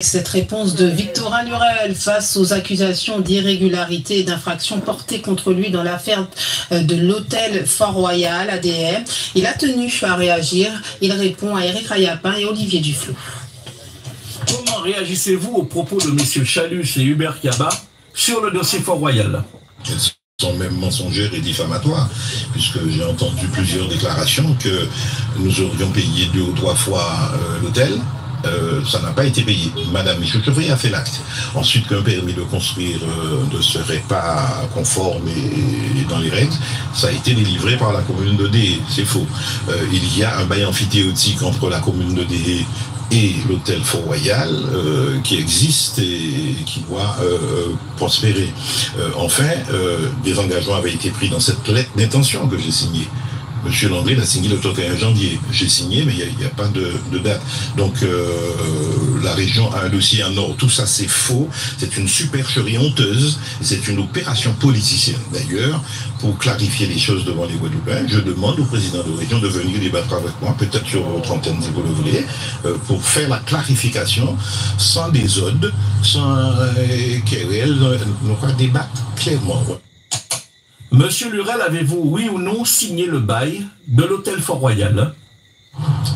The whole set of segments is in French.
Cette réponse de Victorin Lurel face aux accusations d'irrégularité et d'infraction portées contre lui dans l'affaire de l'hôtel Fort-Royal ADM. Il a tenu à réagir. Il répond à Eric Rayapin et Olivier Duflot. Comment réagissez-vous aux propos de M. Chalus et Hubert Kaba sur le dossier Fort-Royal? Elles sont même mensongères et diffamatoires, puisque j'ai entendu plusieurs déclarations que nous aurions payé 2 ou 3 fois l'hôtel. Ça n'a pas été payé. Madame Michel Chevrier a fait l'acte. Ensuite, qu'un permis de construire ne serait pas conforme et dans les règles, ça a été délivré par la commune de Dé. C'est faux. Il y a un bail amphithéotique entre la commune de Dé et l'hôtel Fort-Royal qui existe et qui doit prospérer. Enfin, des engagements avaient été pris dans cette lettre d'intention que j'ai signée. Monsieur Landry l'a signé le 31 janvier. J'ai signé, mais il n'y a pas de date. Donc, la région a un dossier en ordre. Tout ça, c'est faux. C'est une supercherie honteuse. C'est une opération politicienne. D'ailleurs, pour clarifier les choses devant les Guadeloupéens, je demande au président de région de venir débattre avec moi, peut-être sur votre antenne si vous le voulez, pour faire la clarification sans désordre, sans querelle. Nous allons débattre clairement. Monsieur Lurel, avez-vous, oui ou non, signé le bail de l'hôtel Fort-Royal?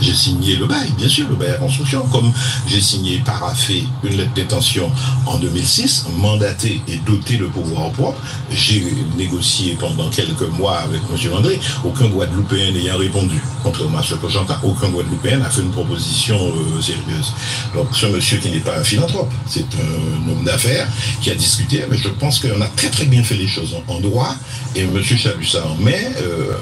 J'ai signé le bail, bien sûr, le bail à construction, comme j'ai signé paraphé une lettre d'intention en 2006, mandaté et doté de pouvoir propre. J'ai négocié pendant quelques mois avec M. André, aucun Guadeloupéen n'ayant répondu. Contrairement à ce que j'entends, aucun Guadeloupéen n'a fait une proposition sérieuse. Donc ce monsieur qui n'est pas un philanthrope, c'est un homme d'affaires qui a discuté, mais je pense qu'on a très très bien fait les choses en droit, et M. Chalus en met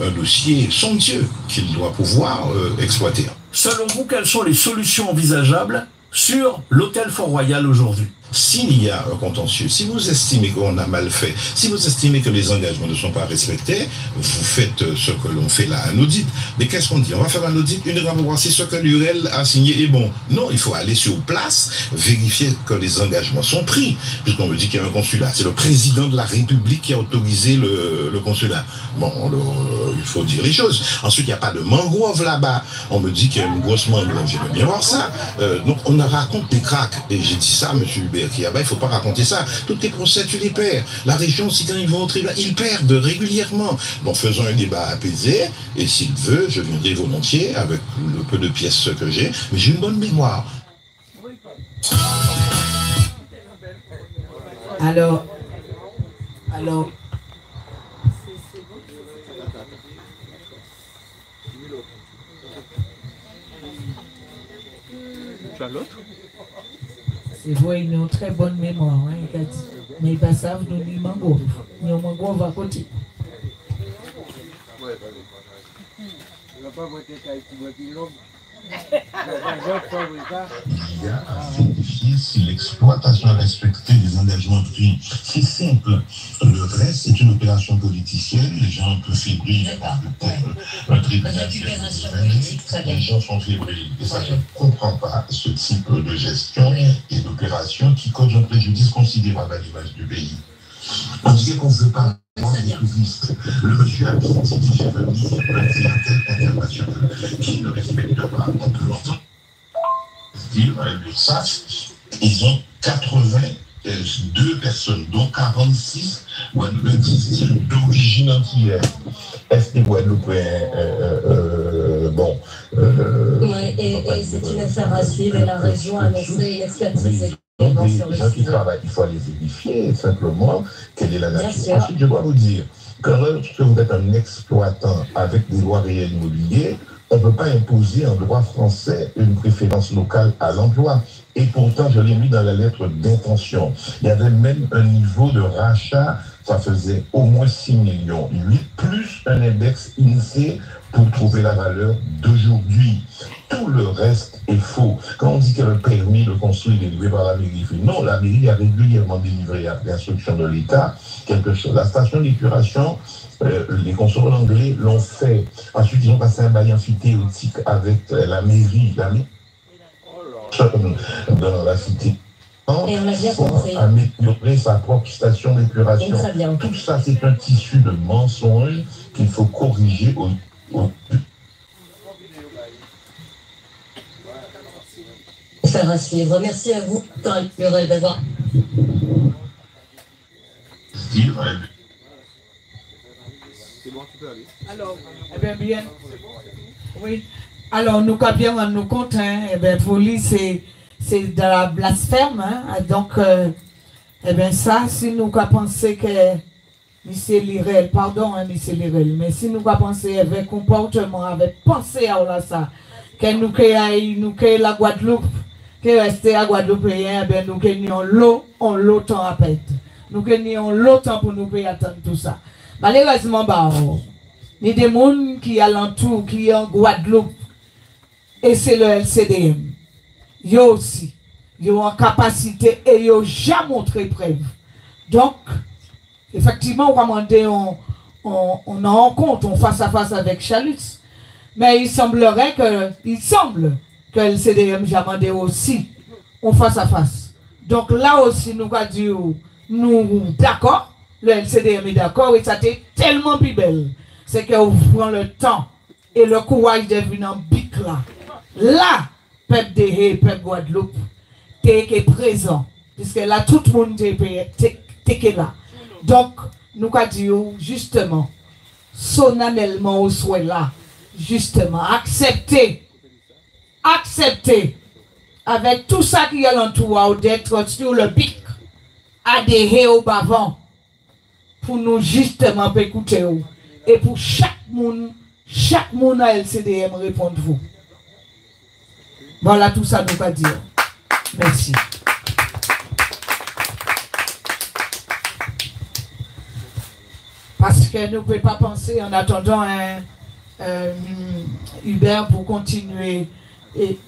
un dossier somptueux qu'il doit pouvoir exploiter. Selon vous, quelles sont les solutions envisageables sur l'hôtel Fort-Royal aujourd'hui? S'il y a un contentieux, si vous estimez qu'on a mal fait, si vous estimez que les engagements ne sont pas respectés, vous faites ce que l'on fait là, un audit. Mais qu'est-ce qu'on dit? On va faire un audit uniquement pour voir si ce que Lurel a signé est bon. Non, il faut aller sur place, vérifier que les engagements sont pris, puisqu'on me dit qu'il y a un consulat. C'est le président de la République qui a autorisé le consulat. Bon, il faut dire les choses. Ensuite, il n'y a pas de mangrove là-bas. On me dit qu'il y a une grosse mangrove. J'aimerais bien voir ça. Donc, on raconte des cracks. Et j'ai dit ça, monsieur Hubert. Il ne faut pas raconter ça. Tous tes procès, tu les perds. La région aussi, quand ils vont au tribunal, ils perdent régulièrement. Donc faisons un débat apaisé, et s'il veut, je viendrai volontiers avec le peu de pièces que j'ai, mais j'ai une bonne mémoire. Alors, Tu as l'autre? c'est vrai, ils ont une très bonne mémoire, hein, il a dit. Mais ils ne savent pas nous mango. Ils ont mango à côté. Il y a à vérifier si l'exploitation a respecté les engagements pris. C'est simple. Le reste, c'est une opération politicienne. Les gens un peu fébriles par le terme. Un tribunal. Les gens sont fébriles. Et ça, je ne comprends pas ce type de gestion et d'opération qui cause un préjudice considérable à l'image du pays. On disait qu'on ne veut pas des touristes. Le monsieur a dit qu'il fait venir une clientèle internationale qui ne respecte pas. On peut l'entendre. Ils ont 82 personnes, dont 46 Guadeloupéens d'origine entière. Est-ce des Guadeloupéens bon. Oui, et c'est une affaire à suivre et la région a laissé expertiser. Donc, les gens qui travaillent, il faut aller vérifier simplement quelle est la nature. Ensuite, je dois vous dire que lorsque vous êtes un exploitant avec des lois réelles immobilières, on ne peut pas imposer en droit français une préférence locale à l'emploi. Et pourtant, je l'ai mis dans la lettre d'intention. Il y avait même un niveau de rachat, ça faisait au moins 6 millions, 8, plus un index INSEE pour trouver la valeur d'aujourd'hui. Tout le reste est faux. Quand on dit qu'il y a le permis de construire délivré par la mairie, non, la mairie a régulièrement délivré après instruction de l'État quelque chose. La station d'épuration, les consorts anglais l'ont fait. Ensuite, ils ont passé un bail amphithéotique avec la mairie. Dans la cité. Et on a bien compris. Améliorer sa propre station d'épuration. Tout ça, c'est un tissu de mensonges qu'il faut corriger au faire à suivre. Merci à vous, Muriel, d'avoir. C'est bon, tu peux aller. Alors, bien. Oui. Alors, nous avons bien nous compte, hein, pour lui, c'est de la blasphème. Hein, donc, ça, si nous avons pensé que Monsieur Lirel, pardon, hein, Monsieur Lirel, mais si nous avons pensé avec comportement, avec pensée à ça, que nous que la Guadeloupe, que rester à Guadeloupe, nous que l'eau, on l'autant à pète. Nous que nous l'autant pour nous payer attendre tout ça. Malheureusement, il y a des gens qui alentour, qui en Guadeloupe, et c'est le LCDM. Ils aussi, ils ont en capacité et ils ont jamais montré preuve. Donc, effectivement, on va demander, on en compte, on face à face avec Chalus. Mais il semble que le LCDM j'ai demandé aussi, on face à face. Donc là aussi, nous allons dire, nous d'accord, le LCDM est d'accord, et ça était tellement plus belle. C'est qu'on prend le temps et le courage de venir en bic là. Là, peuple de Hé, peuple Guadeloupe, t'es présent. Puisque là, tout le monde est là. Donc, nous allons dire, justement, solennellement au souhait là, justement, accepter, avec tout ça qui est l'entour, d'être sur le bic, adhérer au bavant, pour nous justement écouter. Et pour chaque monde à LCDM répondre vous. Voilà tout ça nous va dire. Merci. Parce que nous ne pouvons pas penser en attendant Hubert pour continuer. Et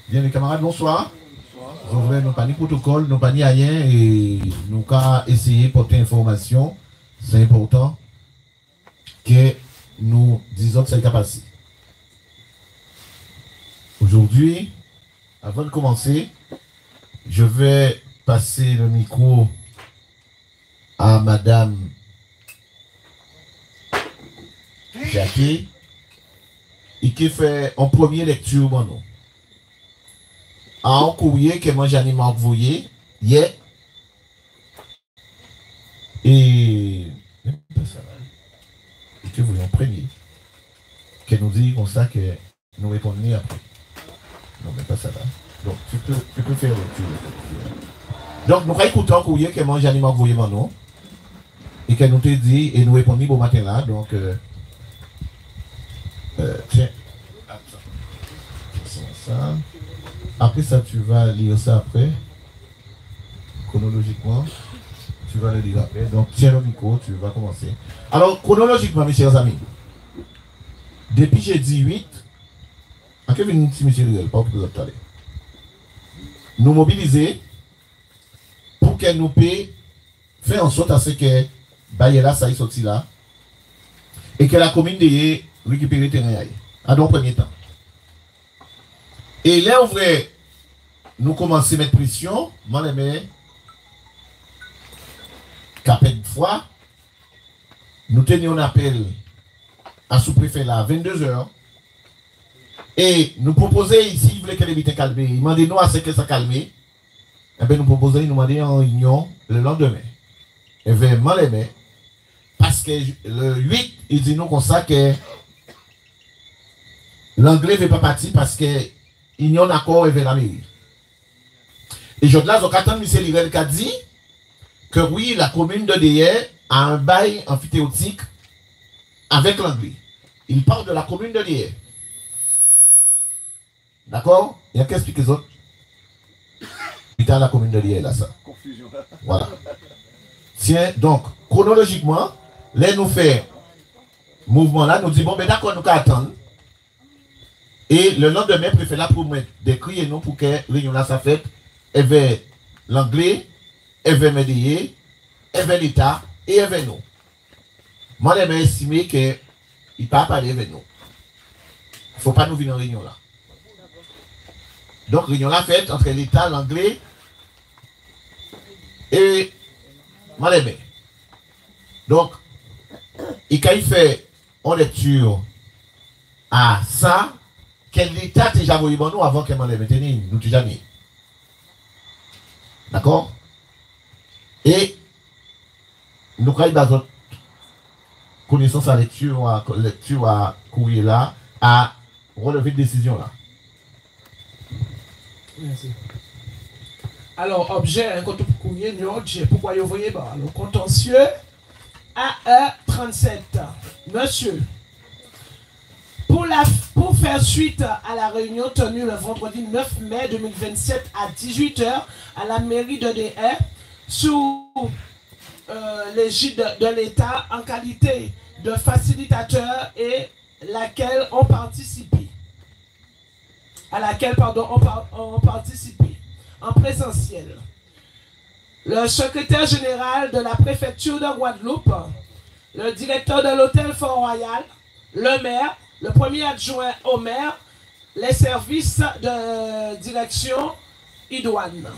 bien les camarades, bonsoir. Nous n'avons pas ni protocole, nous pas ni rien et nous avons essayé de porter information. C'est important que nous disons que c'est capacité. Aujourd'hui, avant de commencer, je vais passer le micro à Madame Jackie et qui fait en première lecture mon nom. Un courrier que moi j'anime envoyé hier et que vous en preniez que nous dit comme ça que nous répondons après. Non mais pas ça là. Donc tu peux faire le. Donc nous allons écouter un courrier que moi j'anime envoyé mon nom et que nous te dit et nous répondons au matin là. Donc tiens. Ça. Après ça, tu vas lire ça après, chronologiquement, tu vas le lire après. Donc, tiens le micro, tu vas commencer. Alors, chronologiquement, mes chers amis, depuis jeudi 8, à quel moment M. Riel, pas que vous avez nous mobiliser pour que nous puissions faire en sorte à ce que Bayela, ça y sorti là, et que la commune de récupérer le terrain à dans le premier temps. Et là, on vrai, nous commençons à mettre pression, moi, les qu'après une fois, nous tenions un appel à sous-préfet là à 22h. Et nous proposons ici, il voulait que les vites calmer. Il m'a dit nous à ce que ça calme. Et bien nous proposons, nous m'a dit en réunion le lendemain. Et vraiment les mains. Parce que le 8, il dit nous comme ça que l'anglais ne veut pas partir parce que il y a un accord avec la mairie. Et je là, M. Lirel qui a dit que oui, la commune de Déher a un bail amphithéotique avec l'anglais. Il parle de la commune de Déher. D'accord? Il y a qu'est-ce que les autres? Il y a la commune de Déher là, ça. Confusion. Voilà. Tiens, donc, chronologiquement, là, nous fait mouvement là, nous dit bon, mais d'accord, nous attendre. Et le lendemain, préfet là pour mettre des cris et nous pour que réunion là, ça fait, et vers l'anglais, et vers Médéier, et vers l'État, et vers nous. Moi, j'ai estimé qu'il ne peut pas parler avec nous. ne faut pas nous venir en réunion là. Donc, réunion là faite entre l'État, l'anglais et Malémé. Donc, il fait en lecture à ça, quel État déjà voulu nous avant que Malémé nous déjà mis. D'accord? Et nous avons dans connaissance à lecture à courrier là, à relever de décision là. Merci. Alors, objet, un compte courrier, objet, pourquoi vous voyez pas? Le contentieux AE37. Monsieur, pour faire suite à la réunion tenue le vendredi 9 mai 2027 à 18 h à la mairie de DR, sous l'égide de l'État en qualité de facilitateur et laquelle on participé. À laquelle, pardon, on participé en présentiel. Le secrétaire général de la préfecture de Guadeloupe, le directeur de l'hôtel Fort-Royal, le maire, le premier adjoint au maire, les services de direction idoine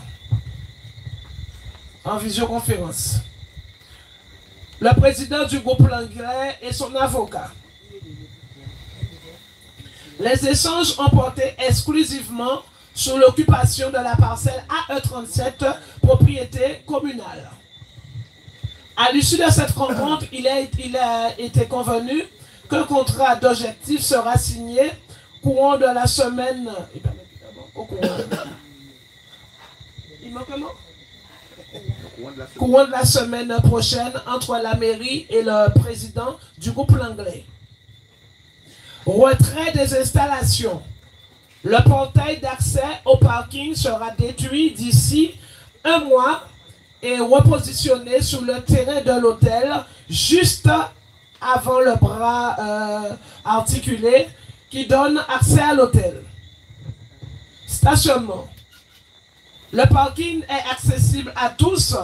en visioconférence. Le président du groupe Langlais et son avocat. Les échanges ont porté exclusivement sur l'occupation de la parcelle AE37, propriété communale. À l'issue de cette rencontre, il a été convenu qu'un contrat d'objectif sera signé courant de la semaine. Courant de la semaine prochaine entre la mairie et le président du groupe Langlais. Retrait des installations. Le portail d'accès au parking sera détruit d'ici un mois et repositionné sur le terrain de l'hôtel juste avant le bras articulé qui donne accès à l'hôtel. Stationnement. Le parking est accessible à tous,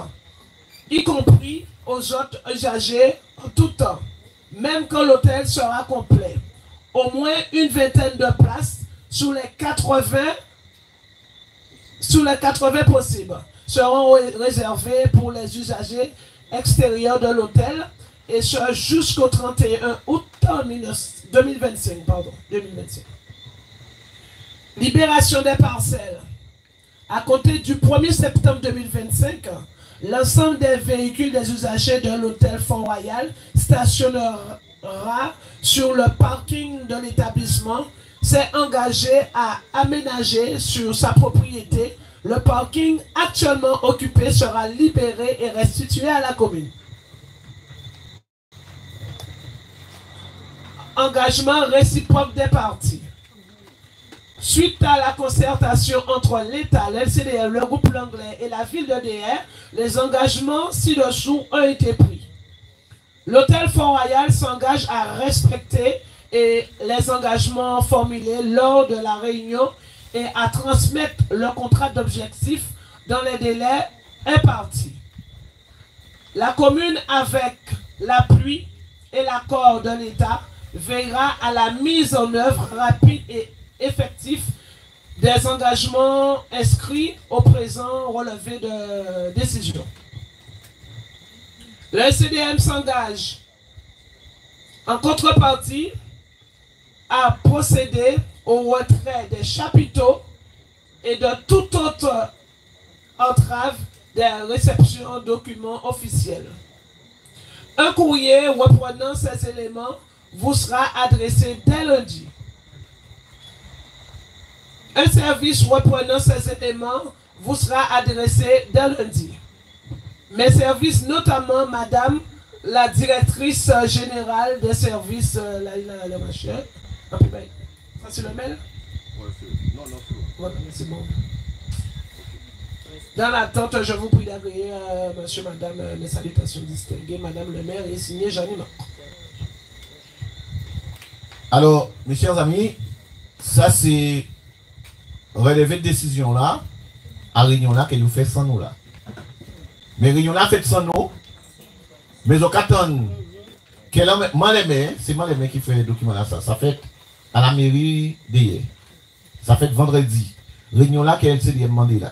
y compris aux autres usagers en tout temps, même quand l'hôtel sera complet. Au moins une vingtaine de places sur les 80 possibles seront réservées pour les usagers extérieurs de l'hôtel et ce jusqu'au 31 août 2025. Libération des parcelles. À compter du 1er septembre 2025, l'ensemble des véhicules des usagers de l'hôtel Fort-Royal stationnera sur le parking de l'établissement, s'est engagé à aménager sur sa propriété. Le parking actuellement occupé sera libéré et restitué à la commune. Engagement réciproque des parties. Suite à la concertation entre l'État, l'LCDR, le groupe Langlais et la ville de DR, les engagements ci-dessous ont été pris. L'hôtel Fort-Royal s'engage à respecter les engagements formulés lors de la réunion et à transmettre le contrat d'objectif dans les délais impartis. La commune, avec l'appui et l'accord de l'État, veillera à la mise en œuvre rapide et effective des engagements inscrits au présent relevé de décision. Le CDM s'engage en contrepartie à procéder au retrait des chapiteaux et de toute autre entrave des réceptions de documents officiels. Un courrier reprenant ces éléments vous sera adressé dès lundi. Un service reprenant ces éléments vous sera adressé dès lundi. Mes services, notamment Madame la directrice générale des services, la machin. Ça c'est le mail? Voilà, c'est bon. Dans l'attente, je vous prie d'agréer, monsieur, madame, mes salutations distinguées, madame le maire, et signé Jean-Nima. Alors, mes chers amis, ça c'est relevé de décision là, à réunion là, que nous fait sans nous là. Mais réunion là fait sans nous, mais on attend que c'est Malémé qui fait le document là, ça fait à la mairie d'hier. Ça fait vendredi. Réunion là, qu'elle s'est demandé là.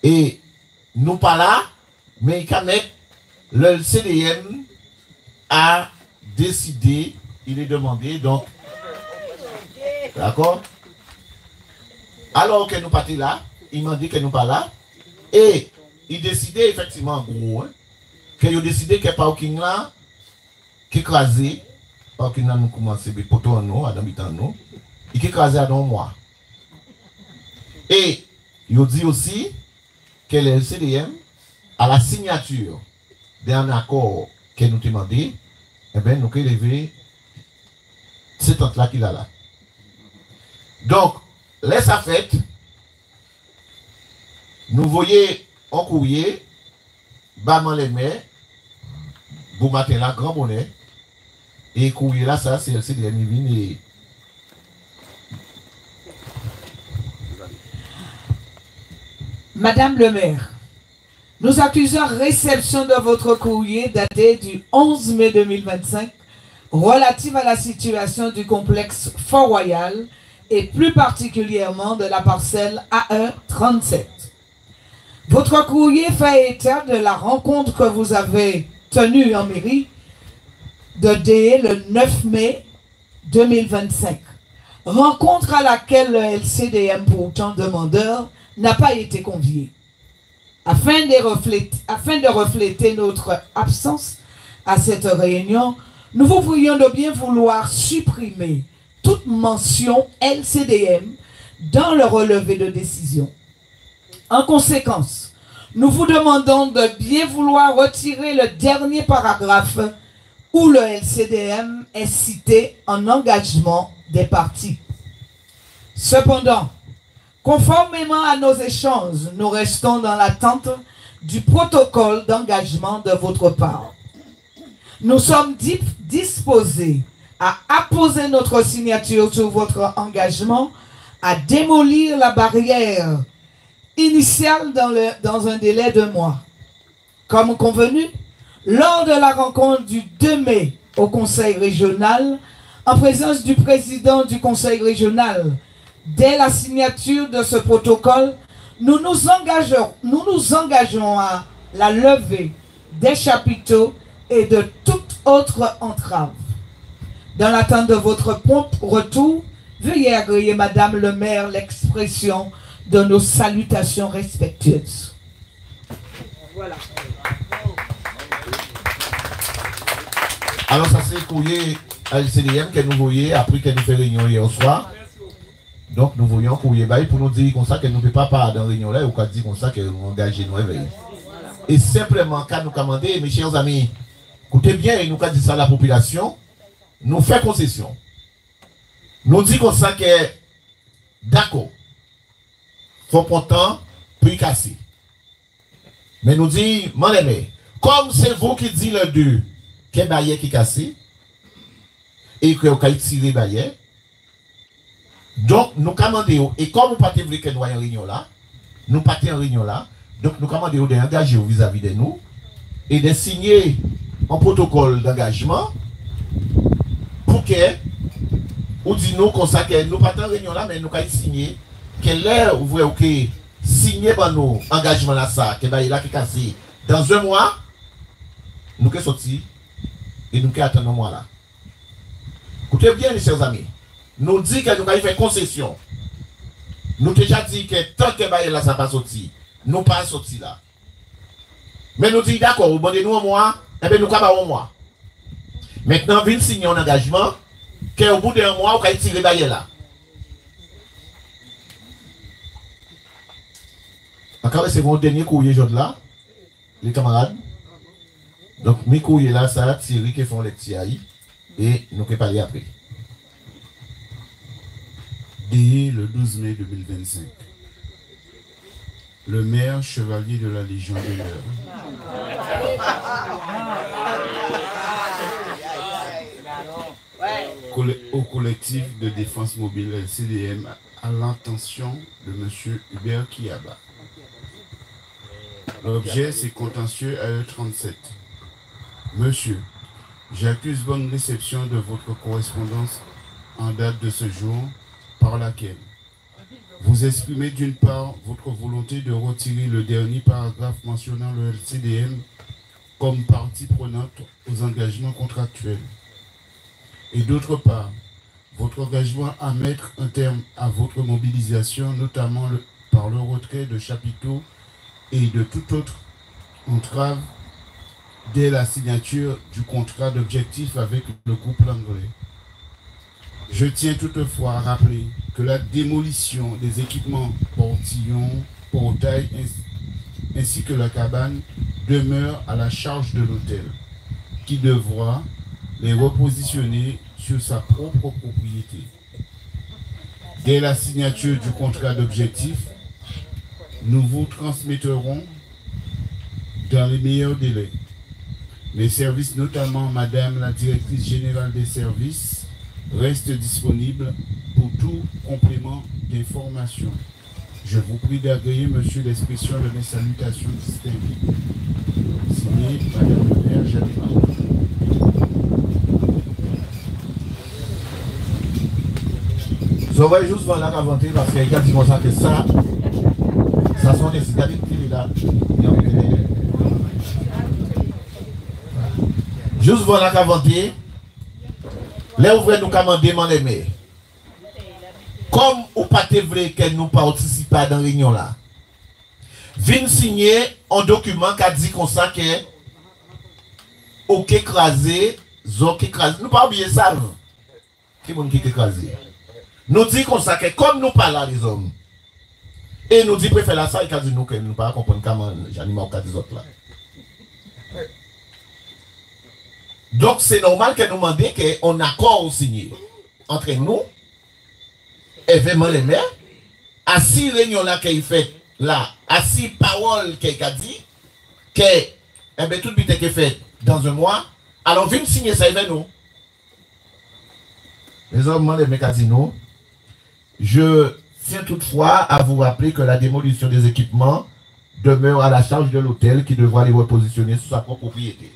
Et nous pas là, mais quand même, le CDM a décidé, il est demandé, donc, d'accord? Alors que nous partons là, il m'a dit que nous pas là, et il décidait effectivement, en gros, hein, qu'il a décidé que parking là, qui écrasé, parking là, nous commençons à poteau en nous, à d'habitant nous, il est écrasé à dans mois. Et il dit aussi que le CDM, à la signature d'un accord que nous demandé, eh bien, nous avons levé cette tente là qu'il a là. Donc, laisse à fête, nous voyons en courrier, Baman les mains, bon matin là, grand bonnet, et courrier là, ça, c'est le CDM et Madame le maire, nous accusons réception de votre courrier daté du 11 mai 2025 relative à la situation du complexe Fort-Royal et plus particulièrement de la parcelle AE37. Votre courrier fait état de la rencontre que vous avez tenue en mairie de DE le 9 mai 2025. Rencontre à laquelle le LCDM, pourtant demandeur, n'a pas été convié. Afin de refléter notre absence à cette réunion, nous vous prions de bien vouloir supprimer toute mention LCDM dans le relevé de décision. En conséquence, nous vous demandons de bien vouloir retirer le dernier paragraphe où le LCDM est cité en engagement des parties. Cependant, conformément à nos échanges, nous restons dans l'attente du protocole d'engagement de votre part. Nous sommes disposés à apposer notre signature sur votre engagement à démolir la barrière initiale dans un délai de mois. Comme convenu, lors de la rencontre du 2 mai au Conseil régional, en présence du président du Conseil régional, dès la signature de ce protocole, nous nous engageons à la levée des chapiteaux et de toute autre entrave. Dans l'attente de votre prompt retour, veuillez agréer, Madame le maire, l'expression de nos salutations respectueuses. Voilà. Alors ça c'est courrier à LCDM que nous voyons après que nous faisons réunion hier soir. Donc nous voyons courrier bail pour nous dire comme ça que nous ne pouvons pas parler dans la réunion là ou qu'on dit comme ça que nous engageons nous réveiller. Et simplement quand nous commandons, mes chers amis, écoutez bien et nous dit ça à la population, nous faisons concession. Nous disons comme ça que d'accord, faut pourtant puis casser. Mais nous dit, mon aimé, comme c'est vous qui dites le deux, que baillet qui cassé, et que vous avez tiré baillet, donc nous commandons, et comme nous ne pouvons pas que nous ayons en réunion là, nous partons en réunion là, donc nous commandons d'engager vis-à-vis de nous, et de signer un protocole d'engagement, pour que, ou dit nous comme ça, que nous partons en réunion là, mais nous avons signé, que l'heure où vous voyez, signer par nous engagement là, ça, que baillet là qui cassé, dans un mois, nous sommes sortis, et nous attendons un mois là. Écoutez bien, mes chers amis. Nous disons que nous avons fait concession. Nous avons déjà dit que tant que bail là, ça pas sorti. Nous pas sorti là. Mais nous disons d'accord, vous demandez nous un mois, et bien nous avons un mois. Maintenant, venez signer un engagement, qu'au bout d'un mois, vous allez tirer bail là. Encore, c'est mon dernier courrier aujourd'hui là, les camarades. Donc, mes courriers là, ça, Thierry qui font les TI, et nous pouvons parler après. Dès le 12 mai 2025, le maire chevalier de la Légion d'honneur au collectif de défense mobile LCDM à l'intention de M. Hubert Kiaba. L'objet, c'est contentieux AE37. Monsieur, j'accuse bonne réception de votre correspondance en date de ce jour, par laquelle vous exprimez d'une part votre volonté de retirer le dernier paragraphe mentionnant le LCDM comme partie prenante aux engagements contractuels, et d'autre part, votre engagement à mettre un terme à votre mobilisation, notamment par le retrait de chapiteaux et de toute autre entrave dès la signature du contrat d'objectif avec le groupe Langlais. Je tiens toutefois à rappeler que la démolition des équipements portillons, portails ainsi que la cabane demeure à la charge de l'hôtel, qui devra les repositionner sur sa propre propriété. Dès la signature du contrat d'objectif, nous vous transmettrons dans les meilleurs délais. Les services, notamment Madame la Directrice Générale des Services, restent disponibles pour tout complément d'information. Je vous prie d'agréer, Monsieur, l'expression de mes salutations distinguées. Signé Madame le maire Janine. Je vais juste voir la cavanté parce qu'il y a dit comme ça que ça sont des cigarettes qui est là. Juste voir la cavanté. Là, ouvrez nous commander mon aimé. Comme ou pas te vrai que nous participons dans la réunion là. Vin signer un document qui a dit comme ça que ok écrasé, zok écrasé. Nous pas oublier ça. Qui est écrasé? Nous dit comme ça que comme nous parlons les hommes, et nous dit préfère la ça, il a dit nous que nous ne pas comprendre comment j'anime au cas des autres là. Donc c'est normal que nous demandions qu'on accord signé entre nous, événement les maires, à 6 réunions là qu'il fait là, à 6 paroles qu'il a dit, que eh bien, tout le est fait dans un mois, alors venez signer ça avec nous. Les hommes, les mecs a dit nous. Je tiens toutefois à vous rappeler que la démolition des équipements demeure à la charge de l'hôtel qui devra les repositionner sous sa propre propriété.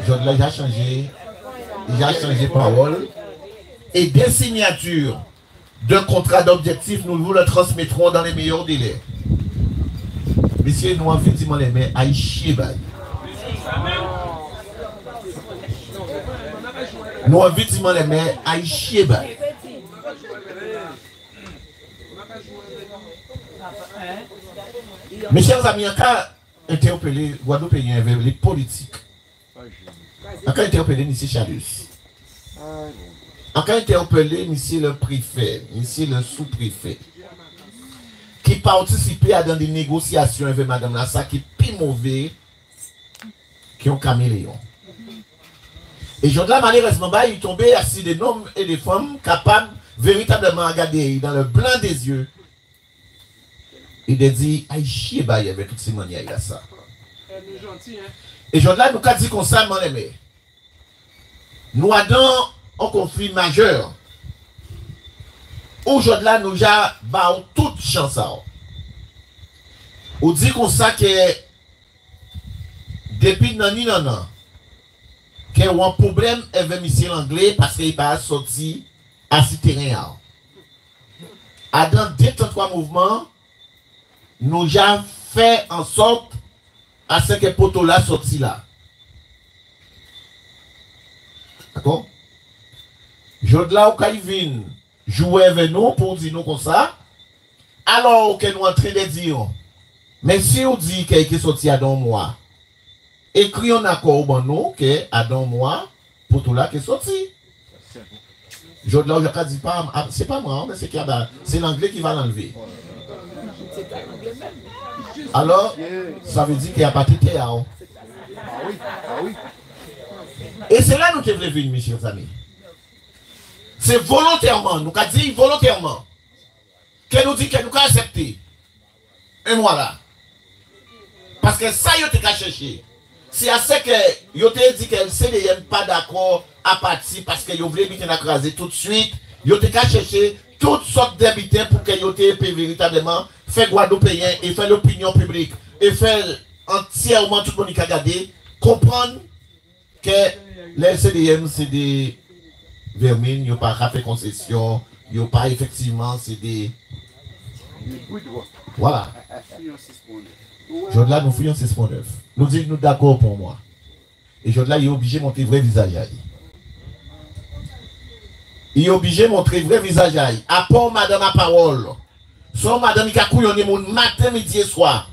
Je l'ai déjà changé, parole. Et des signatures de contrat d'objectif, nous vous le transmettrons dans les meilleurs délais. Messieurs, nous effectivement les mains à y chier. Nous effectivement les mains à y chier. Mes chers amis, en cas interpellé Guadeloupéens vers les politiques, en cas interpellé M. Chalus, en cas interpellé M. le préfet, M. le sous-préfet, qui participait à dans des négociations avec Mme Nassa, qui est plus mauvais qui ont caméléon. Et je là malheureusement, il est tombé assis des hommes et des femmes capables véritablement à regarder dans le blanc des yeux. Il a dit, aïe chier, il y avait toutes ces manières là ça. Et je là, nous avons dit comme ça, mon aimé. Nous avons un conflit majeur. Aujourd'hui, nous avons toute chance. On dit comme ça que depuis non, qu'il y a un problème avec M. Langlais parce qu'il n'est pas sorti à ce terrain. Dans 2-3 mouvements, nous avons fait en sorte à ce que poteau là sorti là. D'accord? Je là où il vient jouer avec nous pour dire nous comme ça. Alors que nous en train de dire, mais si on dit qu'il est sorti à 2 mois, écrit un accord pour nous que à 2 mois, poteau là qui est sorti. Je là où je ne dis pas, c'est pas moi, mais c'est l'anglais qui va l'enlever. Alors, ça veut dire qu'il n'y a pas de théâtre. Et c'est là que nous devons venir, mes chers amis. C'est volontairement, nous avons dit volontairement, que nous dit que nous avons accepté. Et voilà. Parce que ça, il a cherché. C'est à ce que il a dit que le CDM n'est pas d'accord à partir parce qu'il voulait écraser tout de suite. Il a cherché toutes sortes d'habitants pour que l'UTP véritablement fait Guadeloupéen et fait l'opinion publique et fait entièrement tout le monde qui a regardé comprendre que les CDM c'est des vermine, il n'y a pas fait concession, il n'y a pas effectivement, c'est des... Voilà. Jodla, nous fouillons 6.9. Nous disons nous d'accord pour moi. Et Jodla, il est obligé de montrer vrai visage. Il est obligé de montrer vrai visage. Apport madame à parole. Son madame qui a couillonné mon matin, midi et soir.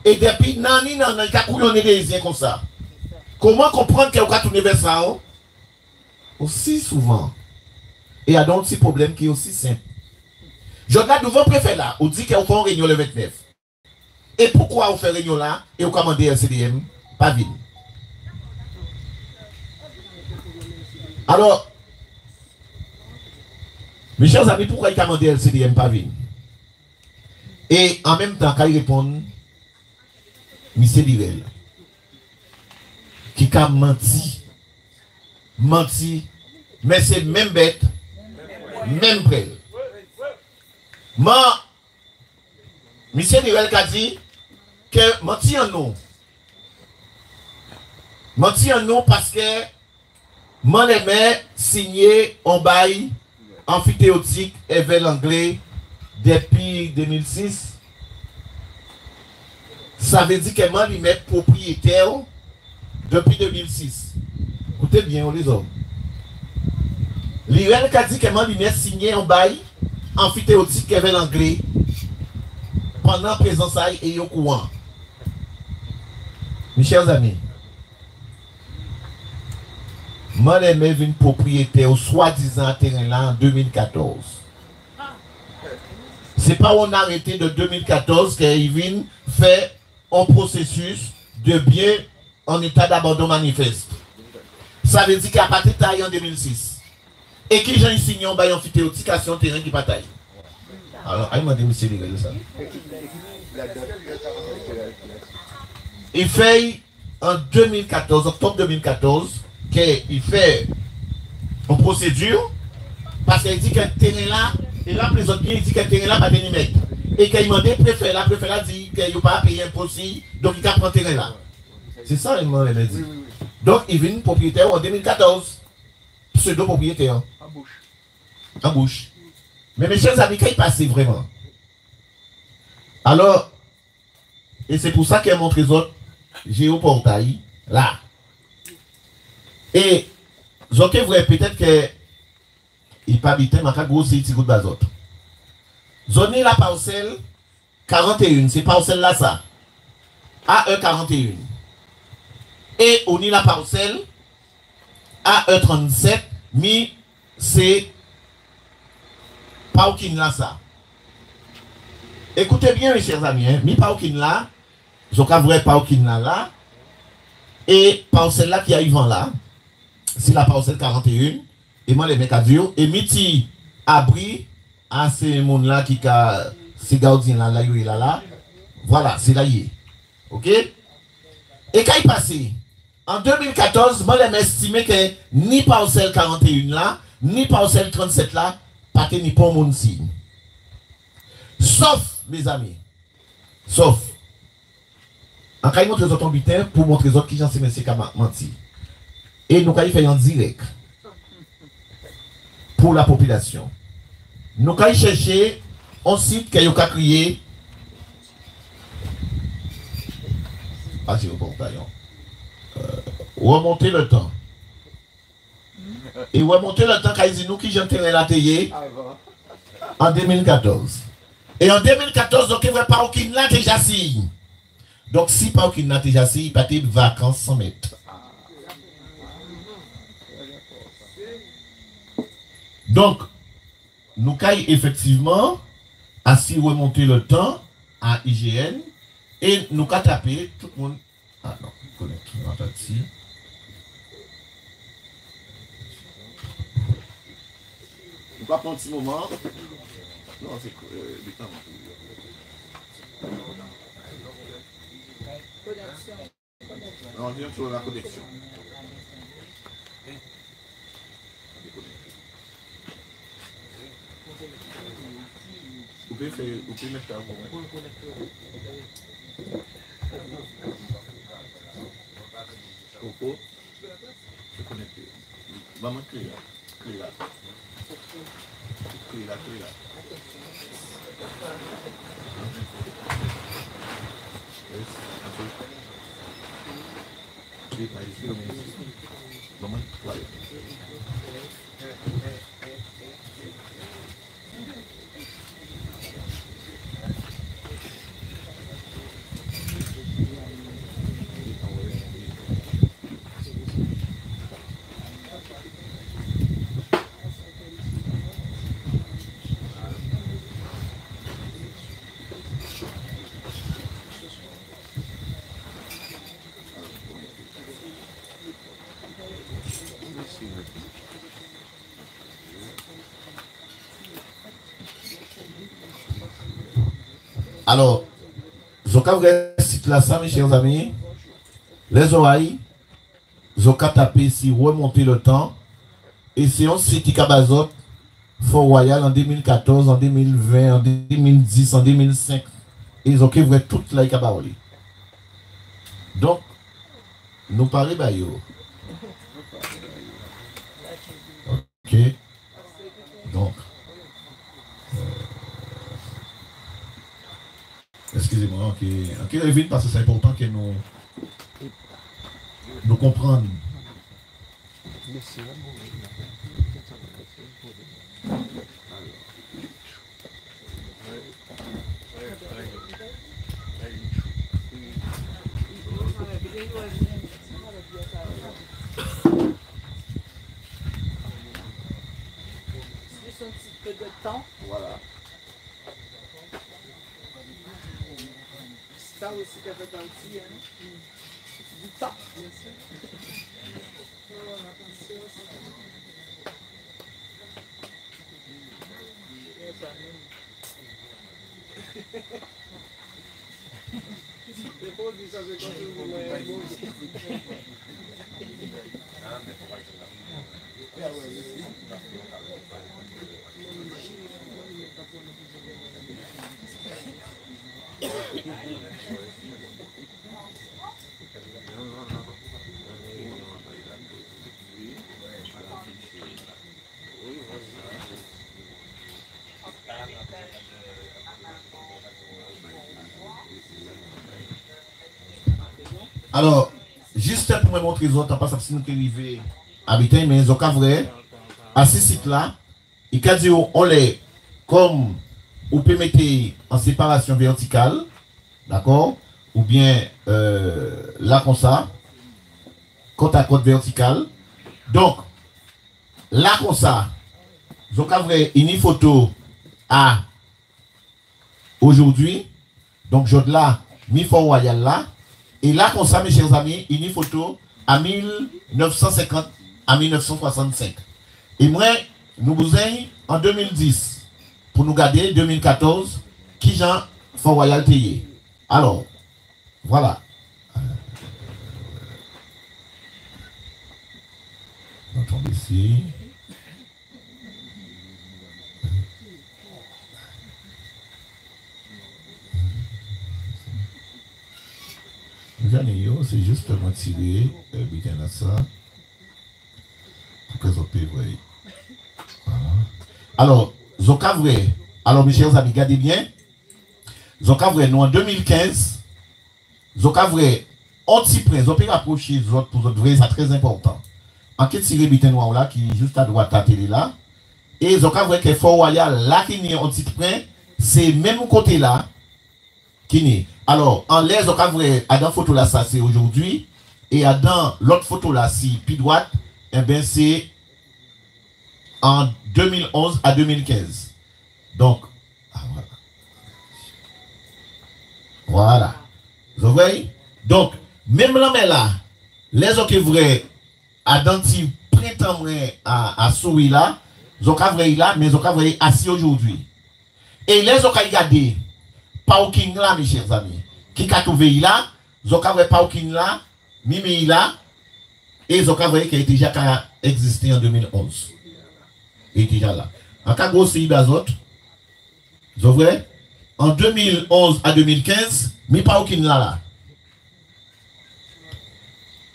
Et depuis, non, il a couillonné des comme ça. Comment comprendre qu'elle a tourné vers ça? Aussi souvent. Et il y a donc un petit problème qui est aussi simple. Jodla, devant préfet là, on dit qu'on fait une réunion le 29. Et pourquoi on fait une réunion là et on commande LCDM pas ville? Alors, mes chers amis, pourquoi il commande LCDM pas ville? Et en même temps, quand il répond, M. Lirel, qui a menti, mais c'est même bête, même près. Moi, M. Lirel a dit que menti en nous. Menti en nous parce que moi l'aimais signer un bail amphithéotique avec l'anglais depuis 2006. Ça veut dire que moi lui met propriétaire depuis 2006. Écoutez bien les hommes. Lirel a dit que moi lui met signé un bail amphithéotique avec l'anglais pendant présence et au courant. Mes chers amis, moi l'aimais une propriétaire au soi-disant terrain là en 2014. C'est pas on a arrêté de 2014 qu'il vient faire un processus de bien en état d'abandon manifeste. Ça veut dire qu'il a pas été taillé en 2006. Et qui j'ai signé un bail amphithéotique à son terrain qui pas taillé. Alors, il m'a dit, monsieur Lirel, ça. Il fait en 2014, octobre 2014, qu'il fait une procédure parce qu'il dit qu'un terrain là, et là, les autres bien, il dit qu'un terrain là, pas de mettre. Et qu'il m'a dit, préfet là dit qu'il n'a pas payé un procès, donc il a pris un terrain là. C'est ça, il m'a dit. Donc, il vient propriétaire en 2014. Pseudo-propriétaire. En bouche. Mais mes chers amis, quand il passe vraiment. Alors, et c'est pour ça qu'elle montre les autres, j'ai au portail, là. Et, j'en vrai, peut-être que il pas habité, mais quand gros, c'est petit coup de bazot. Zone la parcelle 41, c'est parcelle là, ça. AE41. Et on y la parcelle AE37, mi, c'est Paukin là, ça. Écoutez bien, mes chers amis, hein, mi Paukin là, j'en vrai Paukin là, et parcelle là qui arrive là, c'est la parcelle 41, et moi les mecs à Dieu, et miti abri à ces monde là qui a ces gardiens là, là, voilà, c'est là y est. Ok? Et quand il passait, en 2014, moi j'ai estimé que ni parcelle 41 là, ni parcelle 37 là, pas que ni pas mon signe. Sauf, mes amis, sauf, en cas de montrer les autres bulletins pour montrer les autres qui j'en sais monsieur qui a menti. Et nous avons fait en direct pour la population. Nous avons cherché un site qui a créé. Ah, c'est au portail. Remonter le temps. Et remonter le temps, quand ils disent nous qui j'ai enterré la télé en 2014. Et en 2014, donc, il n'y a pas aucune là déjà signe. Donc, si pas aucune là déjà signe, il n'y a pas de vacances 100 mètres. Donc, nous avons effectivement assez remonter le temps à IGN et nous avons tapé tout le monde. Ah non, connecte, on va ici. On va prendre un petit moment. Non, c'est du temps. Non, on vient sur la connexion. Vous pouvez mettre ça. Coco, se connecter. Vamos criar. Alors, Zoka vrai site là, ça, mes chers amis, les oreilles, Zoka tapé si remonter le temps, et c'est un site qui Cabazot, Fort Royal en 2014, en 2020, en 2010, en 2005, et Zoka vrai toute la Kabaoli. Donc, nous parlons bayo. Ok. Donc, excusez-moi, ok, vite parce que c'est important que nous comprenions. Voilà. Ça aussi, ça fait partie du temps, bien sûr. Alors, juste pour me montrer les autres, parce que si nous arrivons à habiter, mais ils ont vrai, à ce site-là, il peut dire on les, comme on peut mettre en séparation verticale, d'accord, ou bien là comme ça, côte à côte verticale. Donc, là comme ça, ils ont vrai une photo à aujourd'hui, donc je là, mi Fort Royal là. Et là, comme ça, mes chers amis, une photo à 1950 à 1965. Et moi, nous vous avons en 2010, pour nous garder 2014, qui Jean Fort Royal Théier. Alors, voilà. On tombe ici. C'est juste retirer bien à ça pour que vous puissiez voir. Voilà. Alors, Zokavre, alors mes chers amis, regardez bien. Zokavre, nous en 2015, Zokavre, on s'y prend, on peut rapprocher pour votre vrai, c'est très important. En quête tiré bitin noir là, qui est juste à droite de la télé là. Et Zokavre, qui est Fort Royal, là qui est on s'y prend, c'est même côté là, qui n'est. Alors, en l'air, à dans photo là, ça c'est aujourd'hui. Et à dans l'autre photo là, si puis droite, eh bien c'est en 2011 à 2015. Donc, voilà. Voilà. Vous voyez? Donc, même là, mais là, les autres qui vrai, à dans petit printemps à souris là, ils là, mais ils assis aujourd'hui. Et les autres qui regardent, Pauking là, mes chers amis, qui a trouvé là, Zokavre Pauking là, Mimi là, et Zokavre qui a déjà existé en 2011. Et déjà là. En cas de gros pays d'azot, Zokavre, en 2011 à 2015, mi Pauking là.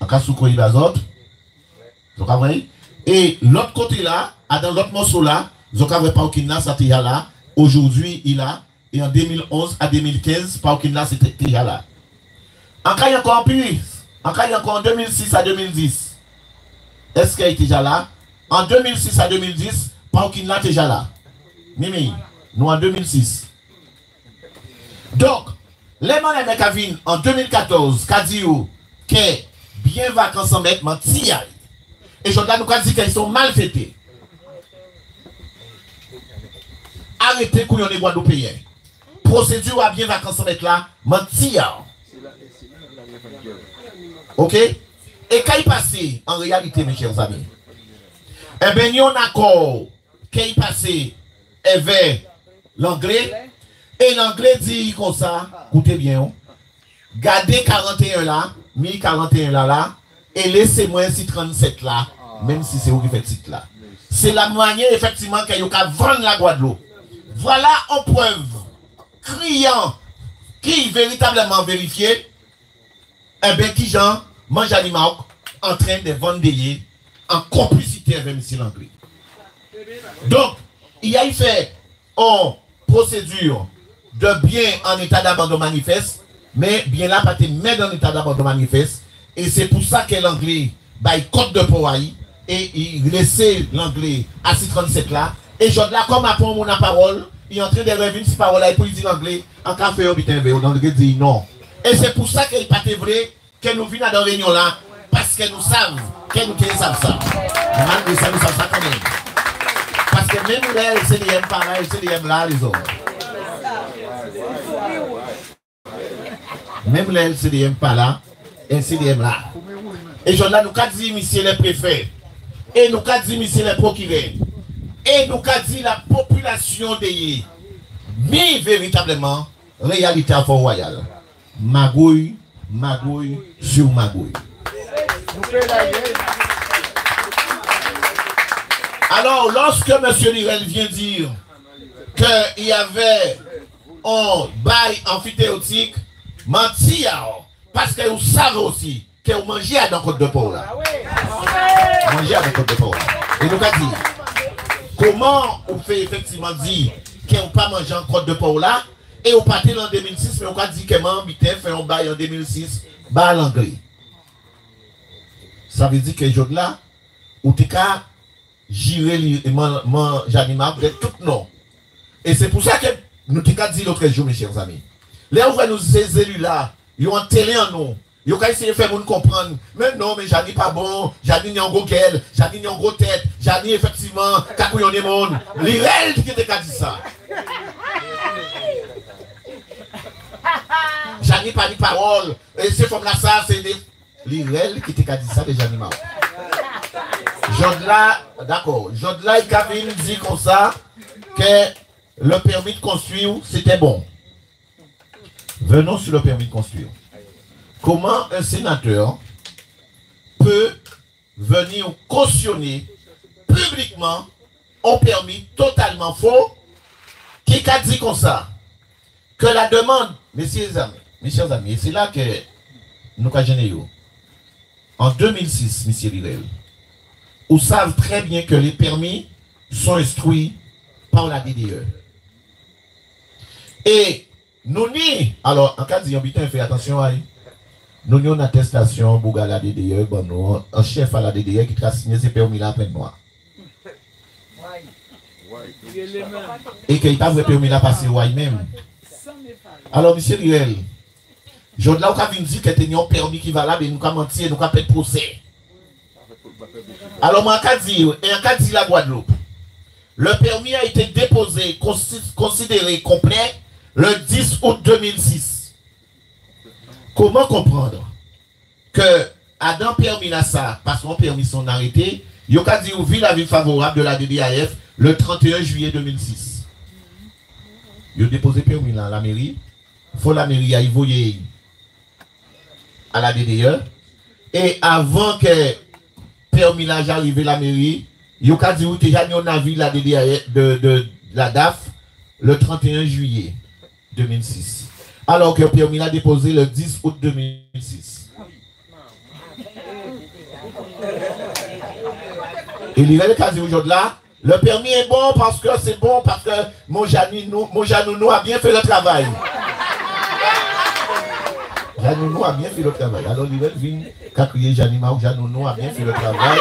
En cas de Soukoui d'azot, Zokavre, Et l'autre côté là, dans l'autre morceau là, Zoka Paukina, ça était là. Aujourd'hui, il a. Et en 2011 à 2015, Paukina, c'était déjà là. En cas, il y a encore plus. En cas, il y a encore en 2006 à 2010. Est-ce qu'il est déjà là? En 2006 à 2010, Paukina est déjà là. Mimi, nous en 2006. Donc, les gens qui viennent en 2014, qui disent que bien vacances en mettre, menti. Et je nous dit qu'ils sont mal fêtés. Arrêtez qu'on y ait bois de pays. Procédure à bien vacances en mettre là, menti. Ok? Et quand il passe, en réalité, mes chers amis, eh bien, il y a un accord qui passe vers l'anglais. Et l'anglais dit comme ça, écoutez bien, gardez 41 là, 1041 là, et laissez-moi ainsi 37 là, même si c'est vous qui faites titre là. C'est la manière effectivement qu'il y a vendre la Guadeloupe. Voilà en preuve, criant, qui véritablement vérifié, eh bien, qui Jean mange animal en train de vendre des en complicité avec M. l'anglais. Donc, il y a eu fait en procédure de bien en état d'abandon manifeste, mais bien là, pas te mettre en état d'abandon manifeste, et c'est pour ça que l'anglais, il code de Poaï, et il laissait l'anglais à 637 là, et je là, comme après mon parole, il est en train de revenir cette parole là, et pour dire l'anglais, en café, l'anglais dit non. Et c'est pour ça qu'il n'est pas vrai que nous venons dans la réunion là, parce que nous savons, que nous savons ça. Malgré ça, nous savons ça quand même. Parce que même là, le CDM pareil, le CDM là, les autres. Même le LCDM pas là, LCDM là. Et je là, nous avons dit, monsieur le préfet, et nous avons dit, monsieur le procureur, et nous avons dit, la population de mais véritablement, réalité à Fort-Royal. Magouille, magouille sur magouille. Alors, lorsque monsieur Lirel vient dire qu'il y avait un bail amphithéotique, menti, parce que vous savez aussi que vous mangez dans Côte de Pau là. Vous mangez dans Côte de Pau là. Et nous avons dit, comment on fait effectivement dire qu'on ne pas manger en Côte de Pau là, et on partait en 2006, mais on a dit que mon bitin fait un bail en 2006, bail l'anglais. Ça veut dire que jour là, ou t'es qu'à gérer mon animal de tout non. Et c'est pour ça que nous t'ai dit l'autre jour, mes chers amis. Là, on voit nous ces élus-là, ils ont télé en nous. Ils ont essayé de faire nous comprendre. Mais non, mais Jani pas bon, Jani n'y a un gros gueule, Jani n'y a un gros tête, Jani effectivement, kakouillon des mondes. L'Irel qui t'a dit ça. Jani pas dit parole. Et c'est comme là, ça, c'est des. L'Irel qui t'a dit ça des animaux. Jodla, d'accord. Jodla et Kavin dit comme ça que le permis de construire, c'était bon. Venons sur le permis de construire. Comment un sénateur peut venir cautionner publiquement un permis totalement faux qui a dit comme ça que la demande, mes chers amis, c'est là que nous avons gêné. En 2006, M. Lirel, vous savez très bien que les permis sont instruits par la DDE. Et nous n'y, alors en cas de Yambitin, fait attention à nous avons une attestation pour la DDE, bon, nous, un chef à la DDE qui a signé ces permis-là après moi. Et qu'il n'a pas permis là passer ouais même. Alors, M. Lirel, je là où vous dit que tu as un permis qui va là, mais nous avons menti et nous avons fait procès. Alors, moi, en cas de la Guadeloupe, le permis a été déposé, considéré complet, le 10 août 2006. Comment comprendre que Adam permis là ça, parce qu'on permis son arrêté, il a dit vu l'avis favorable de la DDAF le 31 juillet 2006. Il a déposé permis là à la mairie. Il faut la mairie à y voyer à la DDE. Et avant que permis là j'arrive à la mairie, il a dit que j'ai un avis la DDAF de la DAF le 31 juillet 2006. Alors que permis là déposé le 10 août 2006. Et l'Irel qui a dit aujourd'hui là, le permis est bon parce que c'est bon, parce que mon Janounou a bien fait le travail. Janounou a bien fait le travail. Alors l'Irel vient qu'à crier Janimao, Janounou a bien fait le travail.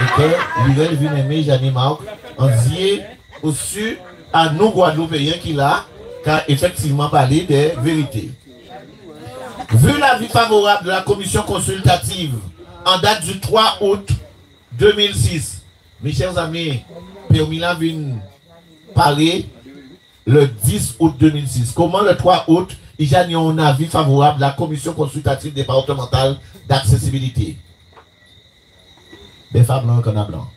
Et que l'Irel vient aimer Janimao en disant au-dessus à nous Guadeloupéens qui l'a, qu'a effectivement parlé des vérités. Vu l'avis favorable de la commission consultative en date du 3 août 2006, mes chers amis, Permila vient parler le 10 août 2006. Comment le 3 août, il y a un avis favorable de la commission consultative départementale d'accessibilité? Des femmes blancs, qu'on a blanc.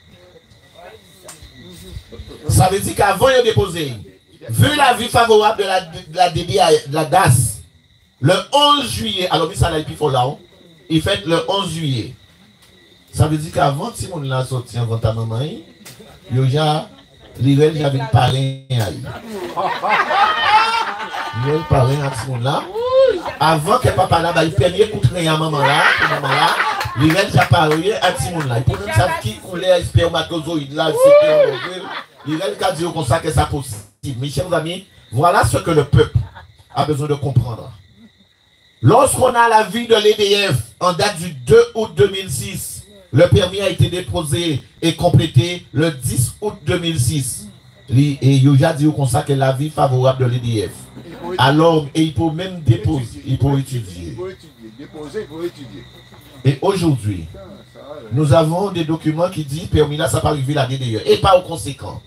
Ça veut dire qu'avant de déposer, vu l'avis favorable de la DAS, le 11 juillet, alors ça l'a été pour là, il fait le 11 juillet. Ça veut dire qu'avant, si on l'a sorti avant ta maman, il y a l'Irel j'avais le parrain. Il le parrain à ce moment-là. Avant que papa là, il permet d'écouter à maman là, l'Irel j'ai parlé à ce moment-là. Il faut même savoir qui coulait spermatozoïde là, l'Irel qui a dit comme ça que ça possible. Mes chers amis, voilà ce que le peuple a besoin de comprendre. Lorsqu'on a l'avis de l'EDF en date du 2 août 2006, le permis a été déposé et complété le 10 août 2006. Et Yoja dit comme ça que l'avis favorable de l'EDF. Alors, et il peut même déposer, il peut étudier. Et aujourd'hui, nous avons des documents qui disent que le permis là, ça peut arriver l'année d'ailleurs. Et pas au conséquent.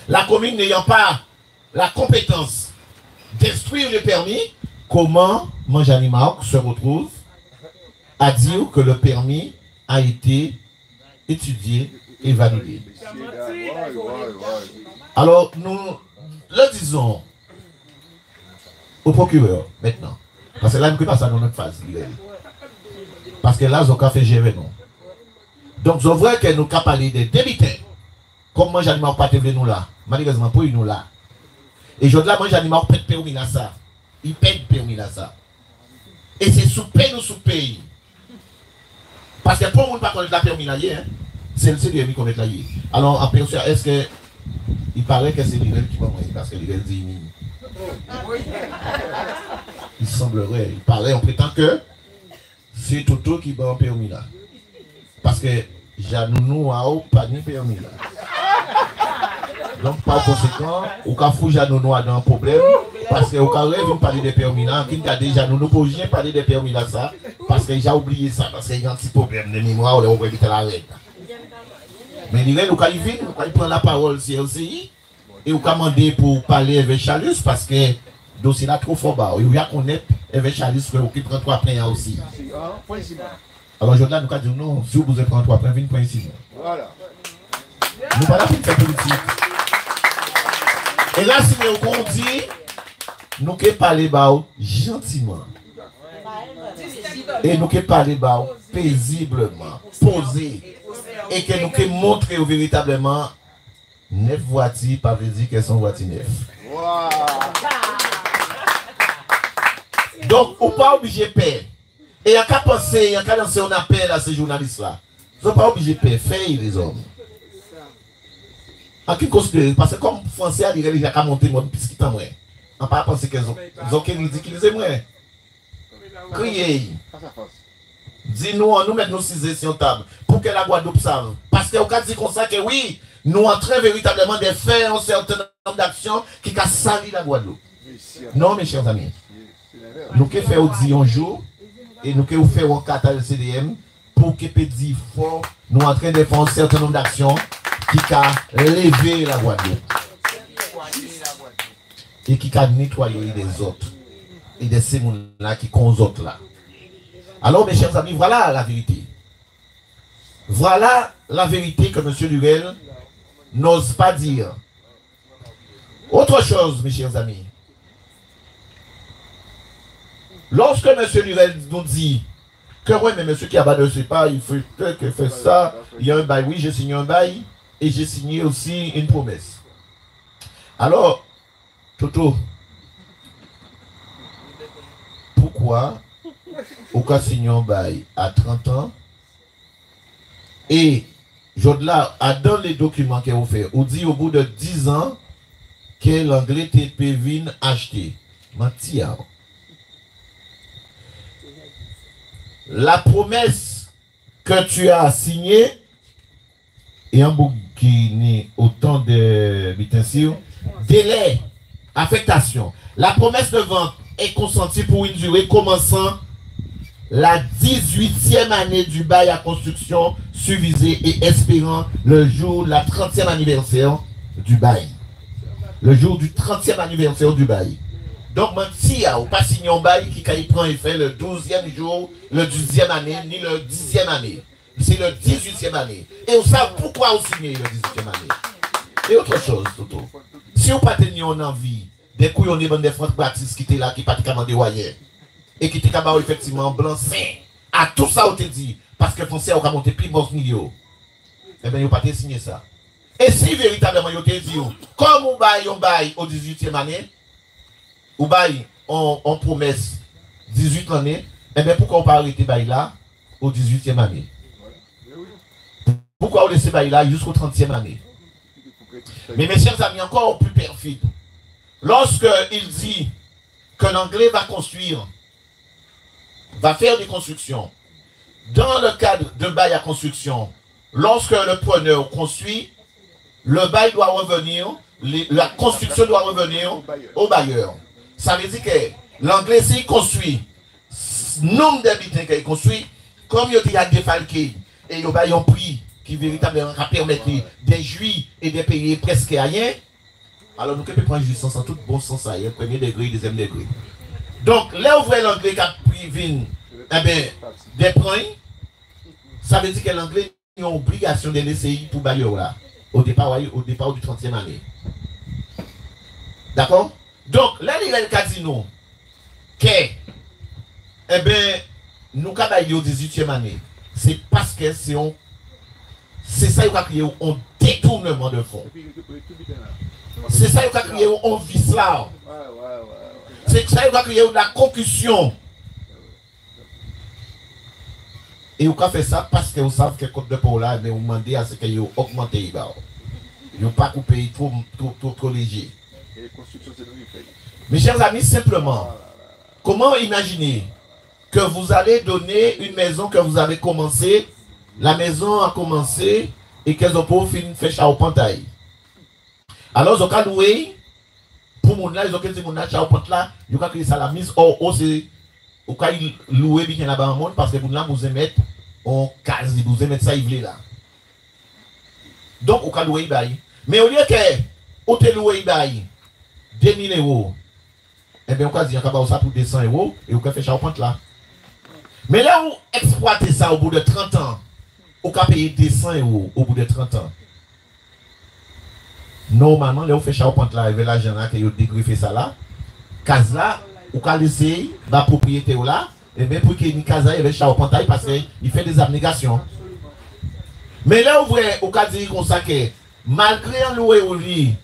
La commune n'ayant pas la compétence d'instruire le permis, comment Manjani Maok se retrouve à dire que le permis a été étudié et validé. Alors, nous le disons au procureur maintenant. Parce que là, nous ne pouvons pas ça dans notre phase. Parce que là, nous avons fait gérer non. Donc, je vois que nous avons parlé des débiteurs. Comme Manjani Maok pas été nous là. Malheureusement, pour nous là. Et je dis là, Manjani Maok peut permis là ça. Il paye permis là ça. Et c'est sous paye ou sous paye. Parce que pour nous pas connaître la permis là, c'est le CDMI qu'on met là. Alors en personne, est-ce que il paraît que c'est l'Irel qui va moyen parce que l'Irel dit il semblerait, il paraît, on prétend que c'est Toto qui va en permis là. Parce que Janounou a pas ni permis là. Donc, par conséquent, au cas où Janounou a un problème, parce que au cas où il parler des permis là, qui a déjà nous ne pouvons pas parler des permis là, ça, parce que j'ai oublié ça, parce qu'il y a un petit problème de mémoire, on va éviter la règle. Mais il au cas où il prend la parole sur LCI, et au cas demander pour parler avec Chalus, parce que le dossier là trop fort bas, il y a qu'on est avec Chalus qui prend 3 points aussi. Alors, aujourd'hui, nous avons dit non, si vous prenez 3 points, 20 points ici. Voilà. Nous pas là pour faire politique. Et là, si on dit, nous pouvons parler gentiment. Et nous pouvons parler paisiblement, posé. Et que nous pouvons montrer véritablement 9 voitures, pas veut dire qu'elles sont voitures 9. Wow. Donc, on n'est pas obligé de payer. Et il y a qu'à penser, il y a qu'à lancer un appel à ces journalistes-là. Ils ne sont pas obligés de payer, faire les hommes. En qui considère, parce que comme Français a dit, il y a qu'à monter mon piscine en moi. On ne pas penser qu'ils ont ridiculisé moi. Criez. Dis-nous, nous mettons nos 6 sur table pour que la Guadeloupe sache. Parce qu'au cas dit comme ça que oui, nous entraînons véritablement des faits, un certain nombre d'actions qui ont sali la Guadeloupe. Non, mes chers amis. Nous pouvons faire aussi un jour et nous pouvons faire un cas le CDM pour que dire fort, nous en train de faire un certain nombre d'actions qui a levé la Guadeloupe et qui a nettoyé les autres et de ces gens-là qui sont autres là. Alors mes chers amis, voilà la vérité. Voilà la vérité que M. Lurel n'ose pas dire. Autre chose, mes chers amis. Lorsque M. Lurel nous dit que oui, mais M. Kiaba ne sait pas, il fait ça, il y a un bail, oui, j'ai signé un bail et j'ai signé aussi une promesse. Alors, Toto, pourquoi au cas signé un bail à 30 ans et Jodla, dans les documents qu'elle a fait, on dit au bout de 10 ans que l'anglais TP vient acheter. Mentir. La promesse que tu as signée, et un bout qui n'est autant de bitensio, délai, affectation. La promesse de vente est consentie pour une durée commençant la 18e année du bail à construction suivisée et espérant le jour de la 30e anniversaire du bail. Le jour du 30e anniversaire du bail. Donc, si on pas signé un bail qui prend effet le 12e jour, le 12e année, ni le 10e année. C'est le 18e année. Et on sait pourquoi on signe le 18e année. Et autre chose, Toto. Si on pas tenu en envie, des coups on est des Franck Baptiste qui étaient là, qui pratiquement des voyelles, et qui étaient capables effectivement blanc, à tout ça on te dit, parce que Français ont monté plus bon milieu. Eh bien, ils n'ont pas signé ça. Et si véritablement ils ont dit, comme on baille au 18e année, ou bail on promesse 18 années, eh bien pourquoi on pas arrêter bail là au 18e année? Pourquoi on laisse bail là jusqu'au 30e année? Mais mes chers amis, encore plus perfide. Lorsque il dit que l'anglais va construire, va faire des constructions, dans le cadre de bail à construction, lorsque le preneur construit, le bail doit revenir, la construction doit revenir au bailleur. Ça veut dire que l'anglais, s'il construit, nombre d'habitants qu'il construit, comme il y a défalqué et il y a un prix qui véritablement permettre de jouir et de payer presque rien, alors nous pouvons prendre jouissance en tout bon sens, premier degré, deuxième degré. Donc, là où l'anglais qui a pris des points, ça veut dire que l'anglais a une obligation de laisser pour bailler là, au départ du 30e année. D'accord? Donc, là, il y a le casino que, nous avons baillé au 18e année. C'est parce que c'est ça qui a créé un détournement de fonds. C'est ça qui a créé un vice là. C'est ça qui a créé de la concussion. Et vous avez fait ça parce que vous savez que le code de pôle là, mais vous demandez à ce que vous augmentez. Vous n'avez pas coupé trop léger. Mes chers amis, simplement, comment imaginer que vous allez donner une maison que vous avez commencé, la maison a commencé et qu'elles ont pas fini de faire au pantaille. Alors, ils ont loué, pour mon là, ils ont dit mon là, là, ils ont créé ça la mise au c'est au cas loué bien là-bas en monde parce que vous là, vous aimez en case, vous aimez ça, il là. Donc, au cas loué, mais au lieu que, au te loué, 2000 €, eh bien, on va dire ça pour 200 € et on va faire ça au pente là. Mais là où exploiter ça au bout de 30 ans, on va payer 200 € au bout de 30 ans. Normalement, là où on fait ça au pente là, avec l'argent là, qui a dégriffé ça là, case là, on va laisser la propriété là, et bien pour qu'il y ait une case là, il va ça au pente parce qu'il fait des abnégations. Mais là où on va dire comme ça que malgré un loué au lit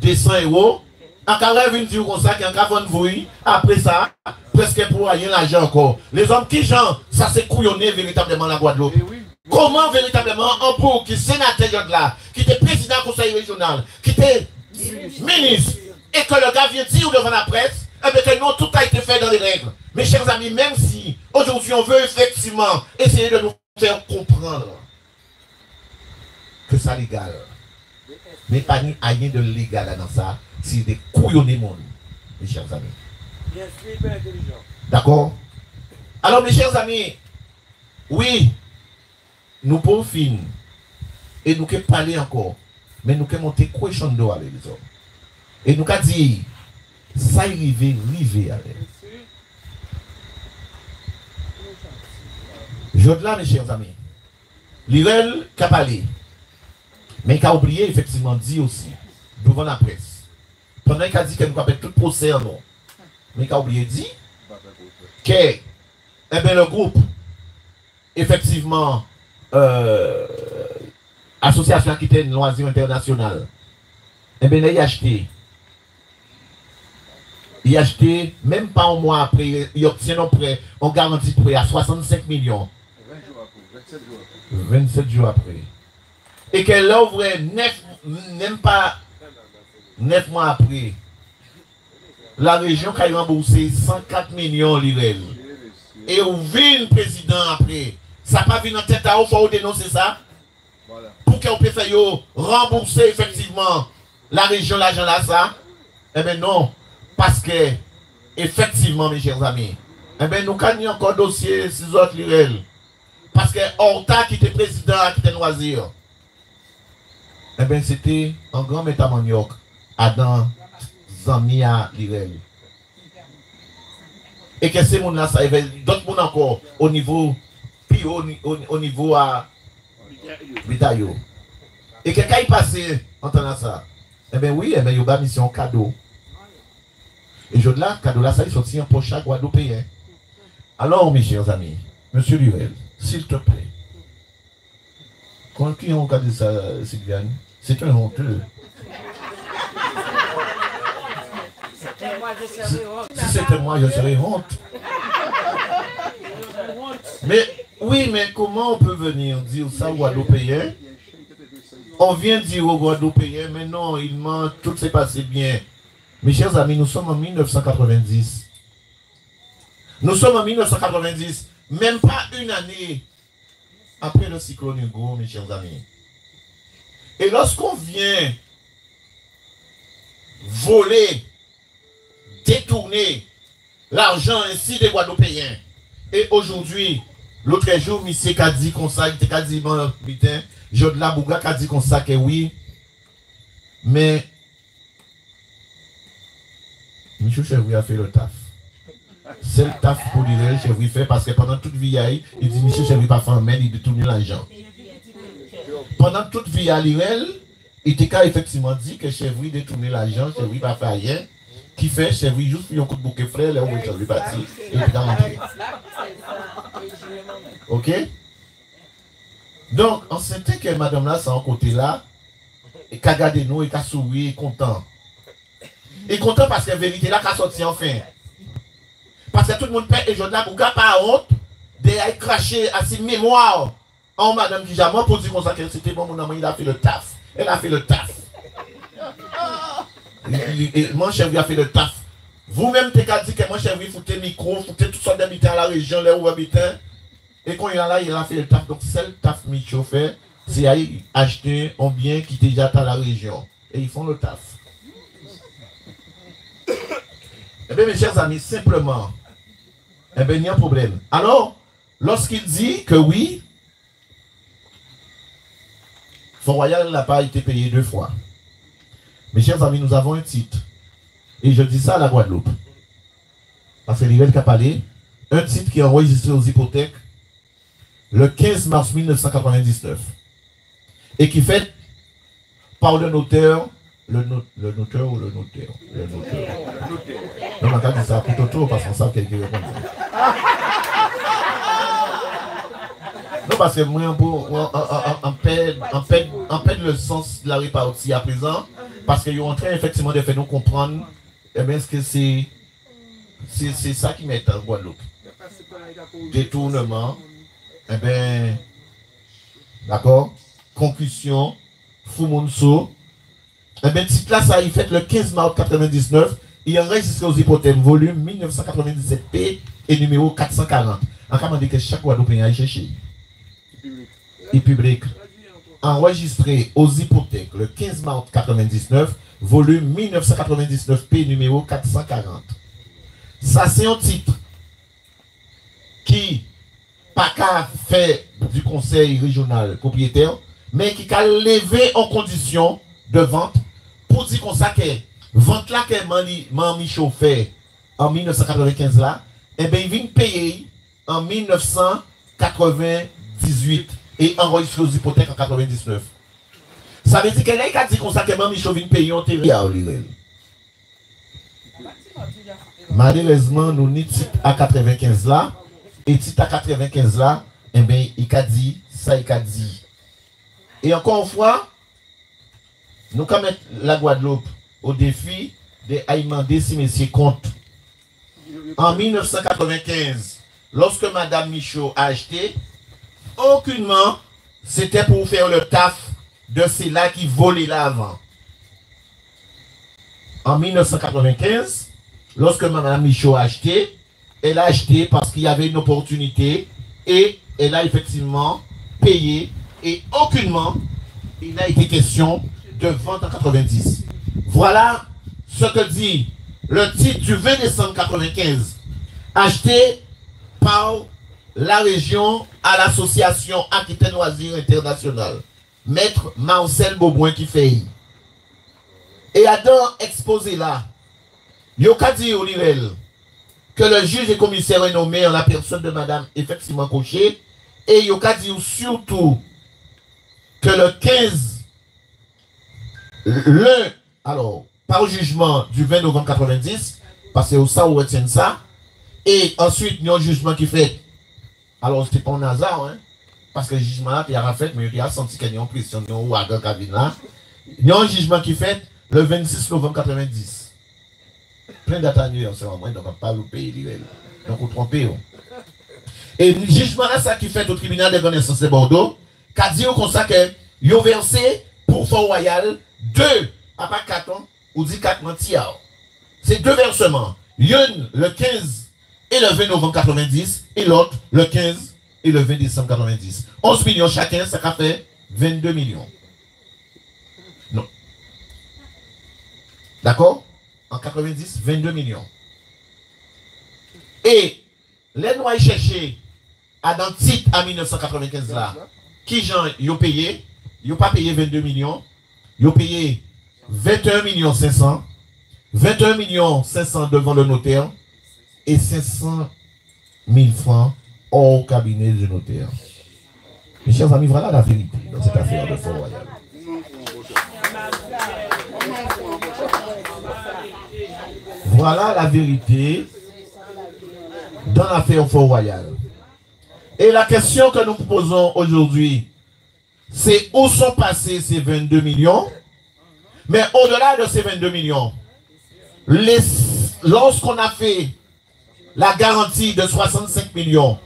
200 €, en cas de dire comme ça, qu'en cas de vous, après ça, presque pour rien l'argent encore. Les hommes qui genre, ça s'est couillonné véritablement la Guadeloupe. Comment véritablement un pour qui sénateur là, qui était président du conseil régional, qui était ministre, et que le gars vient dire devant la presse, eh bien que non, tout a été fait dans les règles. Mes chers amis, même si aujourd'hui on veut effectivement essayer de nous faire comprendre que ça légal, mais pas rien de légal dans ça, c'est des couillonnés monde, mes chers amis. D'accord? Alors, mes chers amis, oui, nous pouvons finir et nous pouvons parler encore, mais nous pouvons monter quoi d'eau avec les hommes. Et nous pouvons dire, ça arrive avec. Je dis là, mes chers amis, l'Irel qui a parlé, mais qui a oublié effectivement dit aussi, devant la presse. Pendant qu'il a dit que nous avons fait tout procès en nom, mais qu'il a oublié dit que le groupe, effectivement, Association Aquitaine Loisirs International, il a acheté, même pas un mois après, il obtient un prêt, on garantit prêt à 65 millions. 27 jours après. Et qu'elle ouvre même pas 9 mois après, la région qui a remboursé 104 millions l'IREL. Et on vit un président après. Ça n'a pas vu dans tête à haut, il faut dénoncer ça. Voilà. Pour qu'on puisse faire rembourser effectivement la région, l'argent là, ça. Eh bien non. Parce que, effectivement, mes chers amis, eh bien nous gagnons encore dossier sur autres l'IREL. Parce que Horta qui était président, qui était Noisir, eh bien c'était un grand métamaniok. Adam Zamia l'IREL. Et que ces gens-là, ça éveille d'autres gens encore au niveau, puis au niveau à Bitayo. Et que quand il passait, entendant ça, eh bien oui, eh bien il y a une mission cadeau. Et je là, cadeau là, ça il sortit en poche à Guadeloupéen. Alors, mes chers amis, monsieur l'IREL, s'il te plaît, quand qui ont regardé ça, Sylviane, c'est un honteux. Si c'était moi, je serais honte. Mais oui, mais comment on peut venir dire ça aux Guadeloupéens? On vient dire aux Guadeloupéens, mais non, il ment, tout s'est passé bien. Mes chers amis, nous sommes en 1990. Nous sommes en 1990, même pas une année après le cyclone Hugo, mes chers amis. Et lorsqu'on vient voler, détourner l'argent ainsi des Guadeloupéens, et aujourd'hui, l'autre jour, monsieur a dit comme ça, il a dit, bon, putain, Jodla Bouga a dit comme ça que oui, mais monsieur Chevry a fait le taf. C'est le taf pour l'IREL, Chevry fait, parce que pendant toute vie, il dit, monsieur Chevry pas fait un mail, il détourne l'argent. Pendant toute vie à l'IREL, il était effectivement dit que Chevry détournait l'argent, Chevry pas fait rien. Qui fait Chevry juste pour un coup de bouquet frère, là où Chevry parti, et il est rentré. Ok? Donc, on sentait que madame là, c'est en côté là, et qu'a gardé nous, et qu'a souri, et content. Et content parce que la vérité là, qu'a sorti enfin. Parce que tout le monde paie, et je n'ai pas honte, de cracher à ses mémoires en madame Dujamon pour dire qu'on s'en c'était bon, mon ami, il a fait le taf. Elle a fait le taf. Mon Chevry a fait le taf. Vous-même, t'es qu'à dire que mon Chevry foutait micro, foutait toutes sortes d'habitants à la région, là où habitait. Et quand il est là, il a fait le taf. Donc, c'est le taf Micho fait, c'est aller acheter un bien qui est déjà dans la région. Et ils font le taf. Eh bien, mes chers amis, simplement, eh bien, il y a un problème. Alors, lorsqu'il dit que oui, Fort-Royal n'a pas été payé 2 fois. Mes chers amis, nous avons un titre. Et je dis ça à la Guadeloupe. Parce que l'IREL qui a parlé, un titre qui est enregistré aux hypothèques le 15 mars 1999. Et qui fait par le notaire, le notaire ou le notaire? Le notaire. Non, on a dit ça pour Toto parce qu'on sait quelqu'un répond. Non, parce que moi, on perd le sens de la répartie à présent. Parce qu'ils sont en train effectivement de faire nous comprendre eh bien, ce que c'est ça qui met en Guadeloupe. Détournement, eh bien, d'accord, concussion, Foumounso. Eh bien, titre là, ça, il fait le 15 mars 1999, il est enregistré aux hypothèques, volume 1997P et numéro 440. En cas, on dit que chaque Guadeloupéen a cherché. Et public. Enregistré aux hypothèques le 15 mars 1999, volume 1999P numéro 440. Ça, c'est un titre qui pas qu'à faire du conseil régional propriétaire, mais qui a levé en condition de vente pour dire qu'on sait que vente là que Michaud fait en 1995 là, et bien il vient payer en 1998 et enregistré aux hypothèques en 99. Ça veut dire que là, il a dit qu'on sait que Michaud vient payer en territoire. Malheureusement, nous n'y titre à 95 là, et titre à 95 là, eh bien, il a dit, ça il a dit. Et encore une fois, nous allons mettre la Guadeloupe au défi de demander si messieurs comptent. En 1995, lorsque Madame Michaud a acheté, aucunement, c'était pour faire le taf de ceux-là qui volaient là avant. En 1995, lorsque Mme Michaud a acheté, elle a acheté parce qu'il y avait une opportunité et elle a effectivement payé et aucunement il n'a été question de vente en 90. Voilà ce que dit le titre du 20 décembre 95, acheté par la région à l'association Aquitaine Loisirs International, maître Marcel Beaubrun qui fait. Et Adam exposé là, il a dit au Lirel que le juge et commissaire est nommé en la personne de Madame effectivement Cochet, et il a dit surtout que le 15, alors, par jugement du 20 novembre 90, parce que c'est ça où retient ça, et ensuite, il y a un jugement qui fait, alors c'était pas un hasard, hein, parce que le jugement là, il a fait, mais il a senti qu'il y a une pression, il y a un ouagan cabine là, il y a un jugement qui fait le 26 novembre 90. Plein d'attendus en ce moment, donc on ne va pas louper, donc on trompe. Et le jugement là, ça qui fait au tribunal de connaissance de Bordeaux, qui a dit comme ça que ils ont versé pour Fort Royal 2, à pas 4 ans, ou 10 4 tiers. C'est 2 versements. L'un le 15 et le 20 novembre 90, et l'autre le 15 et le 20 décembre 90. 11 millions chacun, ça a fait 22 millions. Non. D'accord? En 90, 22 millions. Et les noirs cherchés à dans titre à 1995 là, qui gens ils ont payé? Ils n'ont pas payé 22 millions. Ils ont payé 21 millions 500. 21 millions 500 devant le notaire et 500 000 francs au cabinet du notaire. Mes chers amis, voilà la vérité dans cette affaire de Fort Royal. Voilà la vérité dans l'affaire Fort Royal. Et la question que nous posons aujourd'hui, c'est où sont passés ces 22 millions? Mais au-delà de ces 22 millions, lorsqu'on a fait la garantie de 65 millions,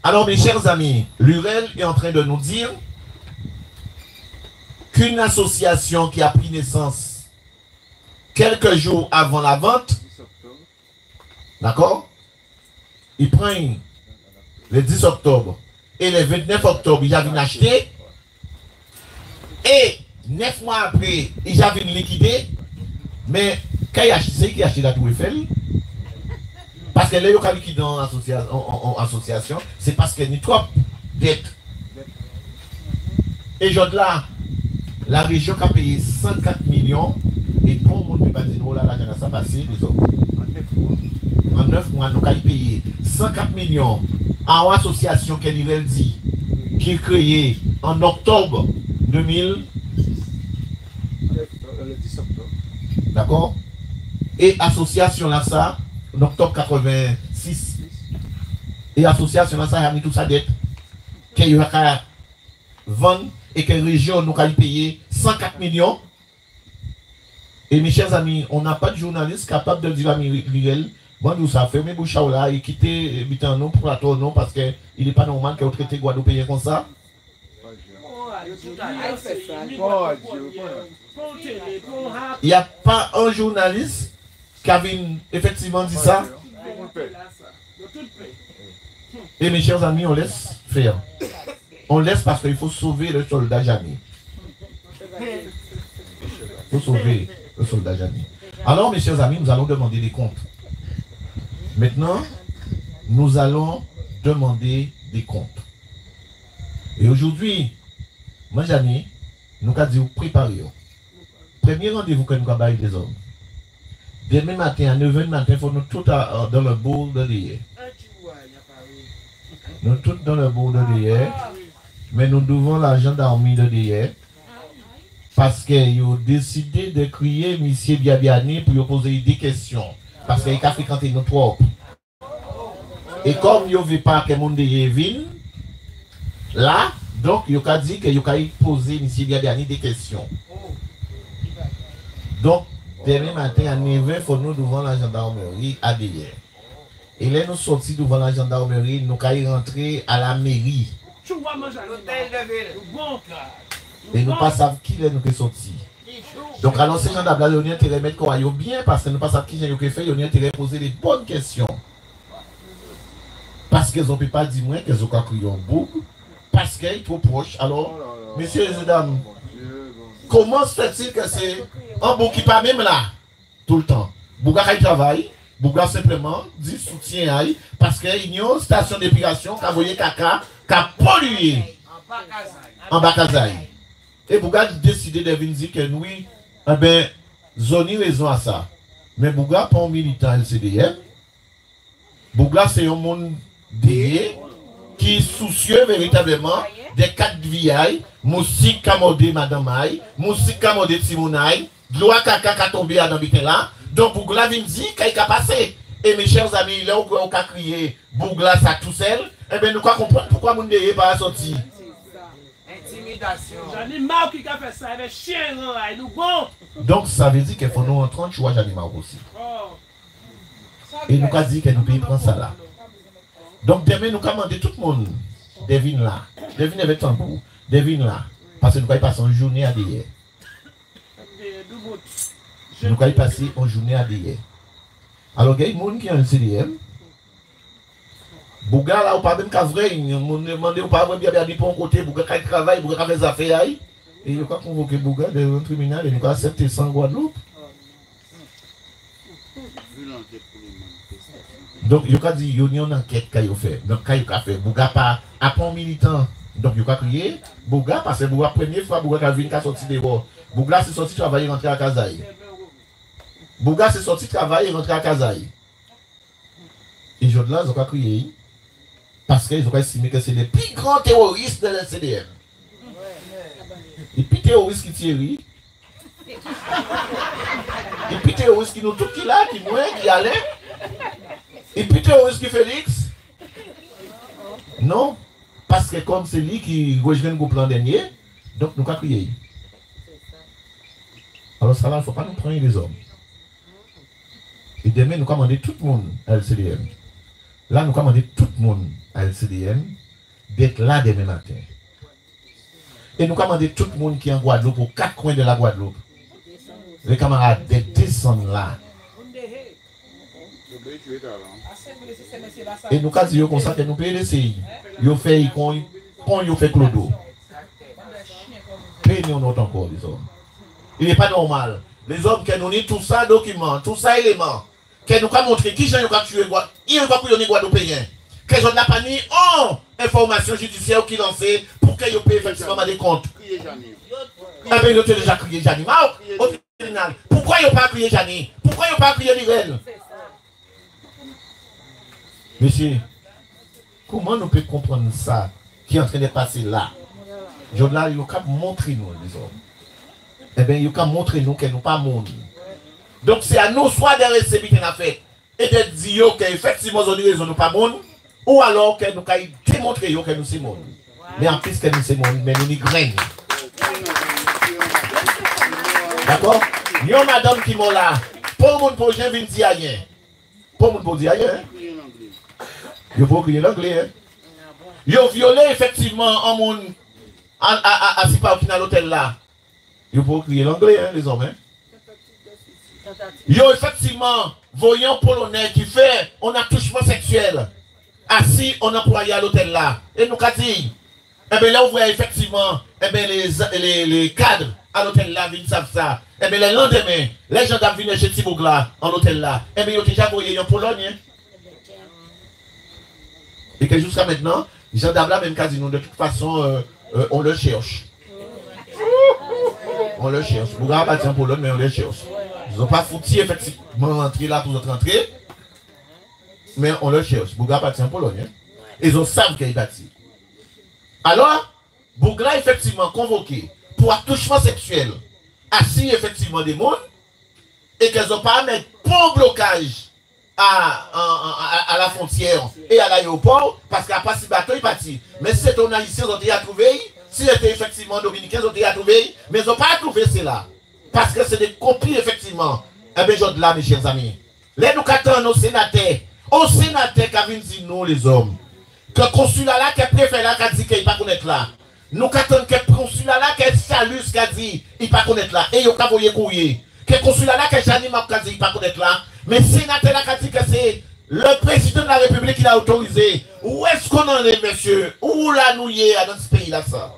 alors mes chers amis, l'UREL est en train de nous dire qu'une association qui a pris naissance quelques jours avant la vente, d'accord, il prend le 10 octobre et le 29 octobre, il a venu acheter et 9 mois après, il a venu liquider, mais quand il a acheté, c'est qui a acheté la Tour Eiffel. Parce que les locaux liquidés en association, c'est parce qu'il y a trop dettes. Et là, la région a payé 104 millions et pour le monde de Badino, là, l'argent a passé, les autres. En 9 mois, nous avons payé 104 millions en association qu'elle dit, qui est créée en octobre 2000. Le 10 octobre. D'accord? Et association là, ça, en octobre 86. Et association là, ça a mis tout sa dette. Qu'il y a vendre et que la région nous a payé 104 millions. Et mes chers amis, on n'a pas de journaliste capable de dire à Miguel, bon, nous ça fait, mais Bouchao là, il quitte Bitan pour la tour, non, parce qu'il n'est pas normal que vous traitez Guadeloupéen comme ça. Il n'y a pas un journaliste qui avait effectivement dit ça. Et mes chers amis, on laisse faire. On laisse parce qu'il faut sauver le soldat Jamy. Il faut sauver le soldat Jamy. Alors, mes chers amis, nous allons demander des comptes. Maintenant, nous allons demander des comptes. Et aujourd'hui, moi, Jamy, nous avons dit, préparez. Premier rendez-vous que nous avons avec les hommes. Demain matin, à 9h du matin, il faut nous tous dans le bourg de l'hier. Nous tous dans le bourg de l'hier. Mais nous devons la gendarmerie de l'hier. Parce qu'ils ont décidé de crier M. Biabiani pour lui poser des questions. Parce qu'il a fréquenté nous trop. Et comme il ne veut pas que le monde vienne, là, donc il a dit qu'il a posé M. Biabiani des questions. Donc, demain matin à 9h, il faut nous devant la gendarmerie à d'hier. Et là, nous sortis devant la gendarmerie, nous allons rentrer à la mairie. Et nous pas savons qui est nous qui sorti. Donc, alors, ces gens d'abord, ils ont intérêt à mettre quoi bien parce que nous pas savons qui est fait, ils ont intérêt à poser les bonnes questions. Parce qu'ils ne peuvent pas dire moins qu'ils ont crié un bouc, parce qu'ils sont trop proches. Alors, messieurs et dames, comment se fait-il que c'est un bouc qui n'est pas même là tout le temps? Bouga qui travaille, Bouga simplement dit soutien parce qu'il y a une station d'épuration qui a envoyé caca, qui a pollué en Bakazaï. Et Bouga a décidé de venir dire que nous, eh bien, Zoni raison à ça. Mais Bouga pas un militant LCDM. Bouga c'est un monde dédié qui est soucieux véritablement des 4 VI, Moussi Kamode Madame Aïe, Moussi Kamode Timonaï, Gloa Kaka qui a tombé à l'habiter là. Donc Bougla vient dire qu'il a passé. Et mes chers amis, là où on a crié Bougla ça tout seul, eh bien nous comprenons pourquoi mon n'est pas sorti. J'en ai marre qui a fait ça avec chien, nous bon. Donc ça veut dire qu'il faut nous entrer, tu vois, j'en ai marre aussi. Et nous avons dit que nous payons prendre ça là. Donc demain, nous avons demandé tout le monde, devine là, devine avec tambour, devine là, parce que nous avons passé une journée à derrière. Nous avons passé une journée à derrière. Alors il y a des gens qui ont un CDM. Bouga là, ou pas même qu'à vrai, on demande ou pas bien bien pour un côté, Bouga qui travaille, Bouga qui fait des affaires, et il a convoqué Bouga de un tribunal et nous avons accepté sans Guadeloupe. Donc il a dit, il y a une enquête qu'il a fait. Donc il a fait, Bouga pas un militant. Donc il a crié, Bouga parce que Bouga première fois Bouga a vu une sorti dehors. Bouga s'est sorti travailler et rentré à Kazaï. Bouga s'est sorti travailler et rentré à Kazaï. Et je là, ils ont crié. Parce qu'ils ont estimé que c'est les plus grands terroristes de la CDM. Et puis terroristes qui Thierry. Et puis terroristes qui nous tout qui là, qui moins, qui allait. Et puis terroristes qui Félix. Non. Parce que comme c'est lui qui rejoint le plan dernier, donc nous avons crié. Alors ça là, il ne faut pas nous prendre les hommes. Et demain, nous commandons tout le monde à LCDM. Là, nous commandons tout le monde à LCDM d'être là demain matin. Et nous commandons tout le monde qui est en Guadeloupe, aux 4 coins de la Guadeloupe. Les camarades de descendre là. Et nous avons dit comme ça que nous payons les CI. Ils fait quand ils fait clodo. Payez-nous notre encore, les hommes. Il n'est pas normal. Les hommes qui nous ont tout ça document, tout ça élément. Qui nous ont montré qui j'ai tué Guadeloupe. Il y a un Guadeloupéen. Que je n'ai pas mis en information judiciaire qui lancée pour qu'ils paient effectivement des comptes. Eh bien, ils ont déjà crié Jani. Pourquoi ils n'ont pas crié Jani? Pourquoi ils n'ont pas crié Lirel? Monsieur, comment nous pouvons comprendre ça qui est en train de passer là? Je là, il faut montrer nous, les hommes. Eh bien, il faut montrer nous que nous ne sommes pas monde. Donc, c'est à nous soit de recevoir ce qu'on a fait et de dire qu'effectivement, nous ne sommes pas monde. Ou alors que nous avons démontré que nous sommes monde. Mais en plus que nous sommes monde, mais nous sommes graines. D'accord? Il y a une madame qui m'a là. Pour mon projet, je ne dis rien. Pour mon projet, rien. Il faut crier l'anglais. Il a violé effectivement un monde à Sipaokina dans l'hôtel là. Il faut crier l'anglais, les hommes. Il y a effectivement voyant polonais qui fait un attouchement sexuel. Assis, on employé à l'hôtel là. Et nous avons dit, eh bien là, vous voyez effectivement, eh bien les cadres à l'hôtel là, ils savent ça. Eh bien le lendemain, les gendarmes viennent chez Tibougla, en hôtel là. Eh bien ils ont déjà voyé en Pologne. Et que jusqu'à maintenant, les gendarmes là, même casino, de toute façon, on le cherche. On le cherche. Vous n'avez pas dit en Pologne, mais on le cherche. Ils n'ont pas foutu effectivement rentrer là pour notre entrée. Mais on le cherche. Bouga parti en Pologne. Ils ont savent qu'il est bâti. Alors, Bouga effectivement convoqué pour attouchement sexuel. Assis effectivement des mondes. Et qu'ils n'ont pas mis pour blocage à la frontière et à l'aéroport. Parce qu'à pas si bateau il parti. Mais si c'était un haïtien, ils ont déjà trouvé. Si c'était effectivement dominicain, ils ont déjà trouvé. Mais ils n'ont pas trouvé cela. Parce que c'est des copies effectivement. Eh bien, je dis là, mes chers amis. Les nous attendons nos sénateurs. Au sénateur qui a dit nous les hommes, que le consulat là qui préfère là qui a dit qu'il ne pas connaître là. Nous attendons que le consulat là, que Chalus qui a dit, il ne pas connaître là. Et il a envoyé courrier. Que le consulat là, que Janine a dit, il ne pas connaître là. Mais le sénateur là, qui a dit que c'est le président de la République qui l'a autorisé. Où est-ce qu'on en est, monsieur? Où là nous y est dans ce pays là, ça?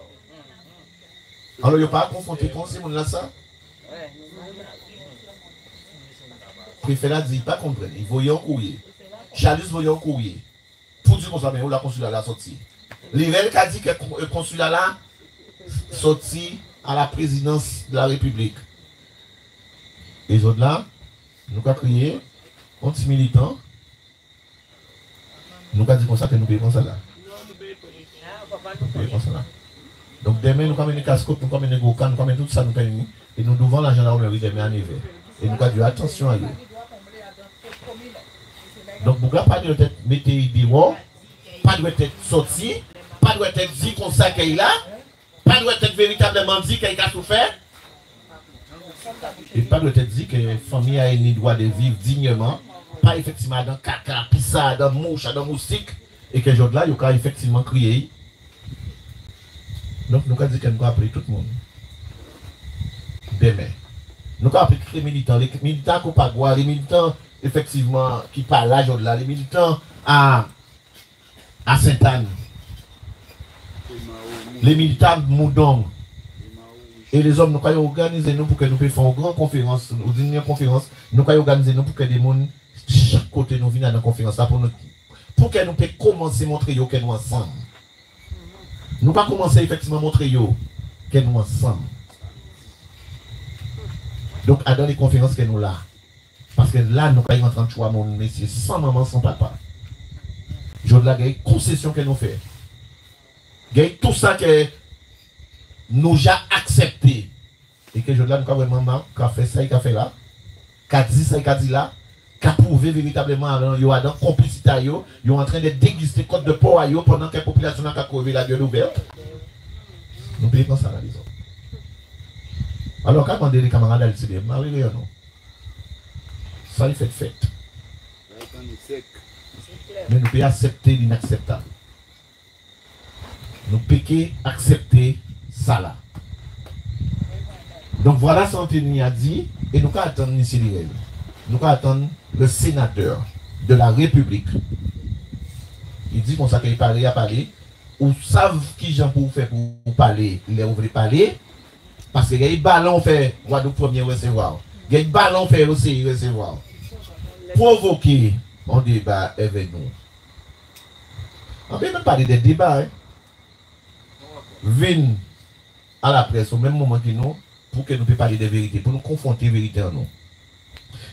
Alors, il n'y a pas confronté pour ce monde là, ça? Le préfet là dit, il pas comprendre. Il voyait un courrier. Chalus voyait un courrier. Pour dire qu'on s'en met où la consulat là sorti. L'Irel qui a dit que le consulat là sorti à la présidence de la République. Et les autres là, nous avons crié, anti-militants, nous avons dit comme ça que nous payons ça là. Nous payons comme ça là. Donc demain, nous avons amené casse-côte, nous avons amené Gokan, nous avons amené tout ça, nous payons. Et nous devons la gendarmerie demain à 9h. Et nous avons dit attention à eux. Donc, vous n'avez pas de tête mettre dehors, pas de tête sorti, pas de tête dit qu'on sait qu'il a, pas de tête véritablement dit qu'il a souffert. Et pas de tête dit que la famille a le droit de vivre dignement, pas effectivement dans caca, pissa, dans mouche, dans moustique, et que jour là, il a effectivement crié. Donc, nous avons dit que nous avons appelé tout le monde. Demain. Nous avons appelé les militants qui ne pas voir, les militants effectivement qui parlent là, jour là, les militants à Sainte-Anne, les militants de Moudon, et les hommes, nous avons organisé nous pour que nous fassions une grande conférence, une conférence, nous avons organisé nous pour que des gens, chaque côté, nous viennent à la conférence là pour que nous puissions commencer à montrer que nous ensemble. Nous pas commencer effectivement à montrer que nous ensemble. Donc, à dans les conférences que nous là, parce que là, nous sommes en train de choisir mon messieurs sans maman, sans papa. Je veux dire, il y a une concession que nous faisons. Il y a tout ça que nous avons accepté. Et que je veux dire, nous avons vraiment fait ça, il a fait là, qui a dit ça, il a dit là, qui a prouvé véritablement, il y a une complicité, ils sont en train de déguster côte de porc pendant que la population a crevé la gueule ouverte. Nous payons comme ça, la maison. Alors, quand on dit les camarades à l'ICDM, non. Ça, il fait fête. Mais nous pouvons accepter l'inacceptable. Nous pouvons accepter ça là. Donc voilà ce qu'Anthony a dit, et nous pouvons attendre ici les nous pouvons attendre le sénateur de la République. Il dit qu'on s'est parlé à parler, ou savent qui j'en pour faire pour parler, les ouvrir parler. Parce qu'il y a des ballons fait Guadeloupe premier recevoir. Il y a des ballons fait aussi recevoir. Provoquer un débat avec nous. On ne peut même parler des débats. Hein. Viennent à la presse au même moment que nous pour que nous puissions parler des vérités, pour nous confronter les vérités en nous.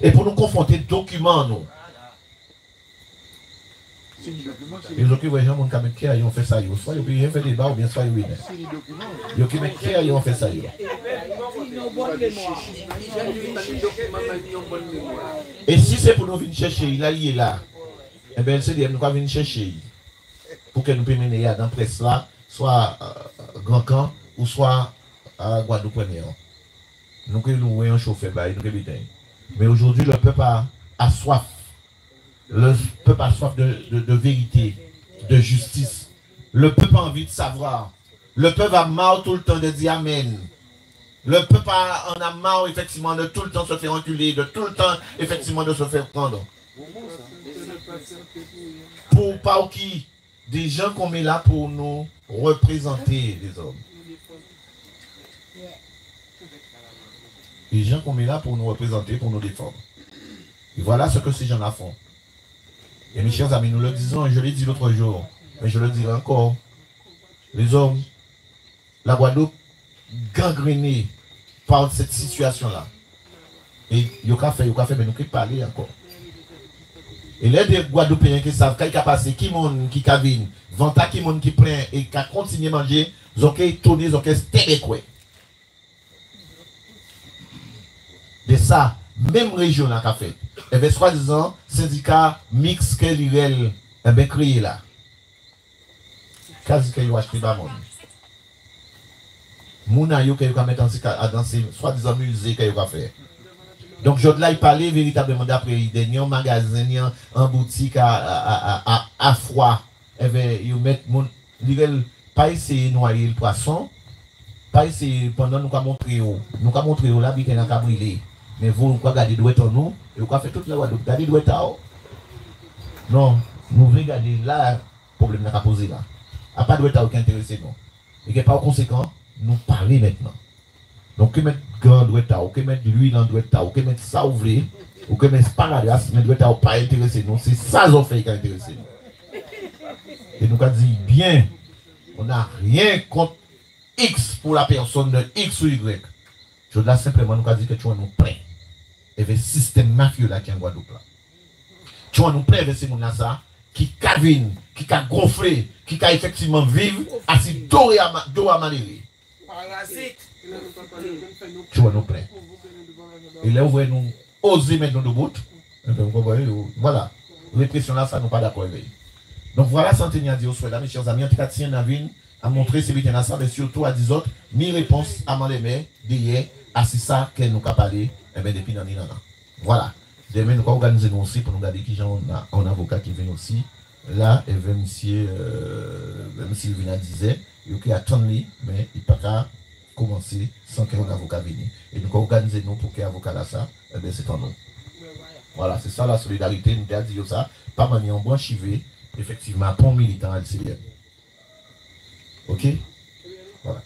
Et pour nous confronter les documents en nous. Les documents, les gens qui ont fait ça, soit ils ont fait des débats ou bien soit ils ont fait ça. Ils ont fait ça. Et si c'est pour nous venir chercher, il est là. Eh bien, c'est nous va venir chercher. Pour que nous puissions mener dans la presse là, soit Grand Camp ou soit à Guadeloupe. Nous voyons un chauffeur, mais aujourd'hui, le peuple a soif. Le peuple a soif de vérité, de justice. Le peuple a envie de savoir. Le peuple a marre tout le temps de dire Amen. Le peuple en a marre effectivement de tout le temps se faire enculer, de tout le temps effectivement de se faire prendre. Pour pas qui des gens qu'on met là pour nous représenter les hommes. Des gens qu'on met là pour nous représenter, pour nous défendre. Et voilà ce que ces gens-là font. Et mes chers amis, nous le disons, et je l'ai dit l'autre jour, mais je le dirai encore, les hommes, la Guadeloupe, gangrénée par cette situation-là. Et il y a fait, mais nous ne pouvons pas parler encore. Et les des Guadeloupéens qui savent qu'il y a passé, qui monte, qui cavine, venta qui monte, qui prend et qui continue à manger, ils ont tourné, ils ont stéréqué. De ça, même région là qu'a fait. Et bien, soi-disant, syndicat mix que l'IREL est bien créé là. Quasi qu'il y a acheté par monde. Mouna yo qu'il y a mettre dans ces soi-disant musées qu'il y a fait. Donc, je là, il parlait véritablement d'après des magasins, en boutique à froid. Et bien, ils mettent mon l'IREL pas essayer de noyer le poisson, pas essayer pendant nous montrer là, puis qu'on a brûlé. Mais vous, vous regardez d'où est nous, et vous faites toute la voie, vous regardez d'où est non, nous voulons regarder là, le problème qu'on a posé là. À pas d'où est qui intéresse nous. Et que par conséquent, nous parler maintenant. Donc, que mettre grand d'où est ou que mettre l'huile dans d'où est ou que mettre ça ouvrir, ou que mettre sparadrap, mais d'où est pas intéressé nous. C'est ça qu'on fait qui a intéressé nous. Et nous avons dit bien, on n'a rien contre X pour la personne de X ou Y. Je dois simplement nous dire que tu as nous prêts. Et le système mafieux là qui est en Guadeloupe là. Tu as nous prêts avec ces gens ça qui cavine, qui a gonflé, qui a effectivement vivre assis dos à malérie. Tu as nous prêts. Et là, vous voyez nous oser mettre nous debout. Voilà. Répression là, ça nous pas d'accord avec. Donc voilà, santé à dire aux mes chers amis, en tout cas, tiens la ville à montrer ce bien ça, mais surtout à 10 autres, mes réponses à mon aimé, d'hier, à ça qu'elle nous a parlé, et bien depuis dans l'année. Voilà. Demain, nous allons organiser nous aussi pour nous regarder qui j'en a un avocat qui vient aussi. Là, il vient monsieur Sylvina disait, il a attendu, mais il ne peut pas commencer sans qu'un avocat vienne. Et nous allons organiser nous pour qu'un avocat là ça, et bien c'est en nous. Voilà, c'est ça la solidarité, nous avons dit ça, pas manier en bon chivé, effectivement, pour militant LCDM. Ok? Voilà.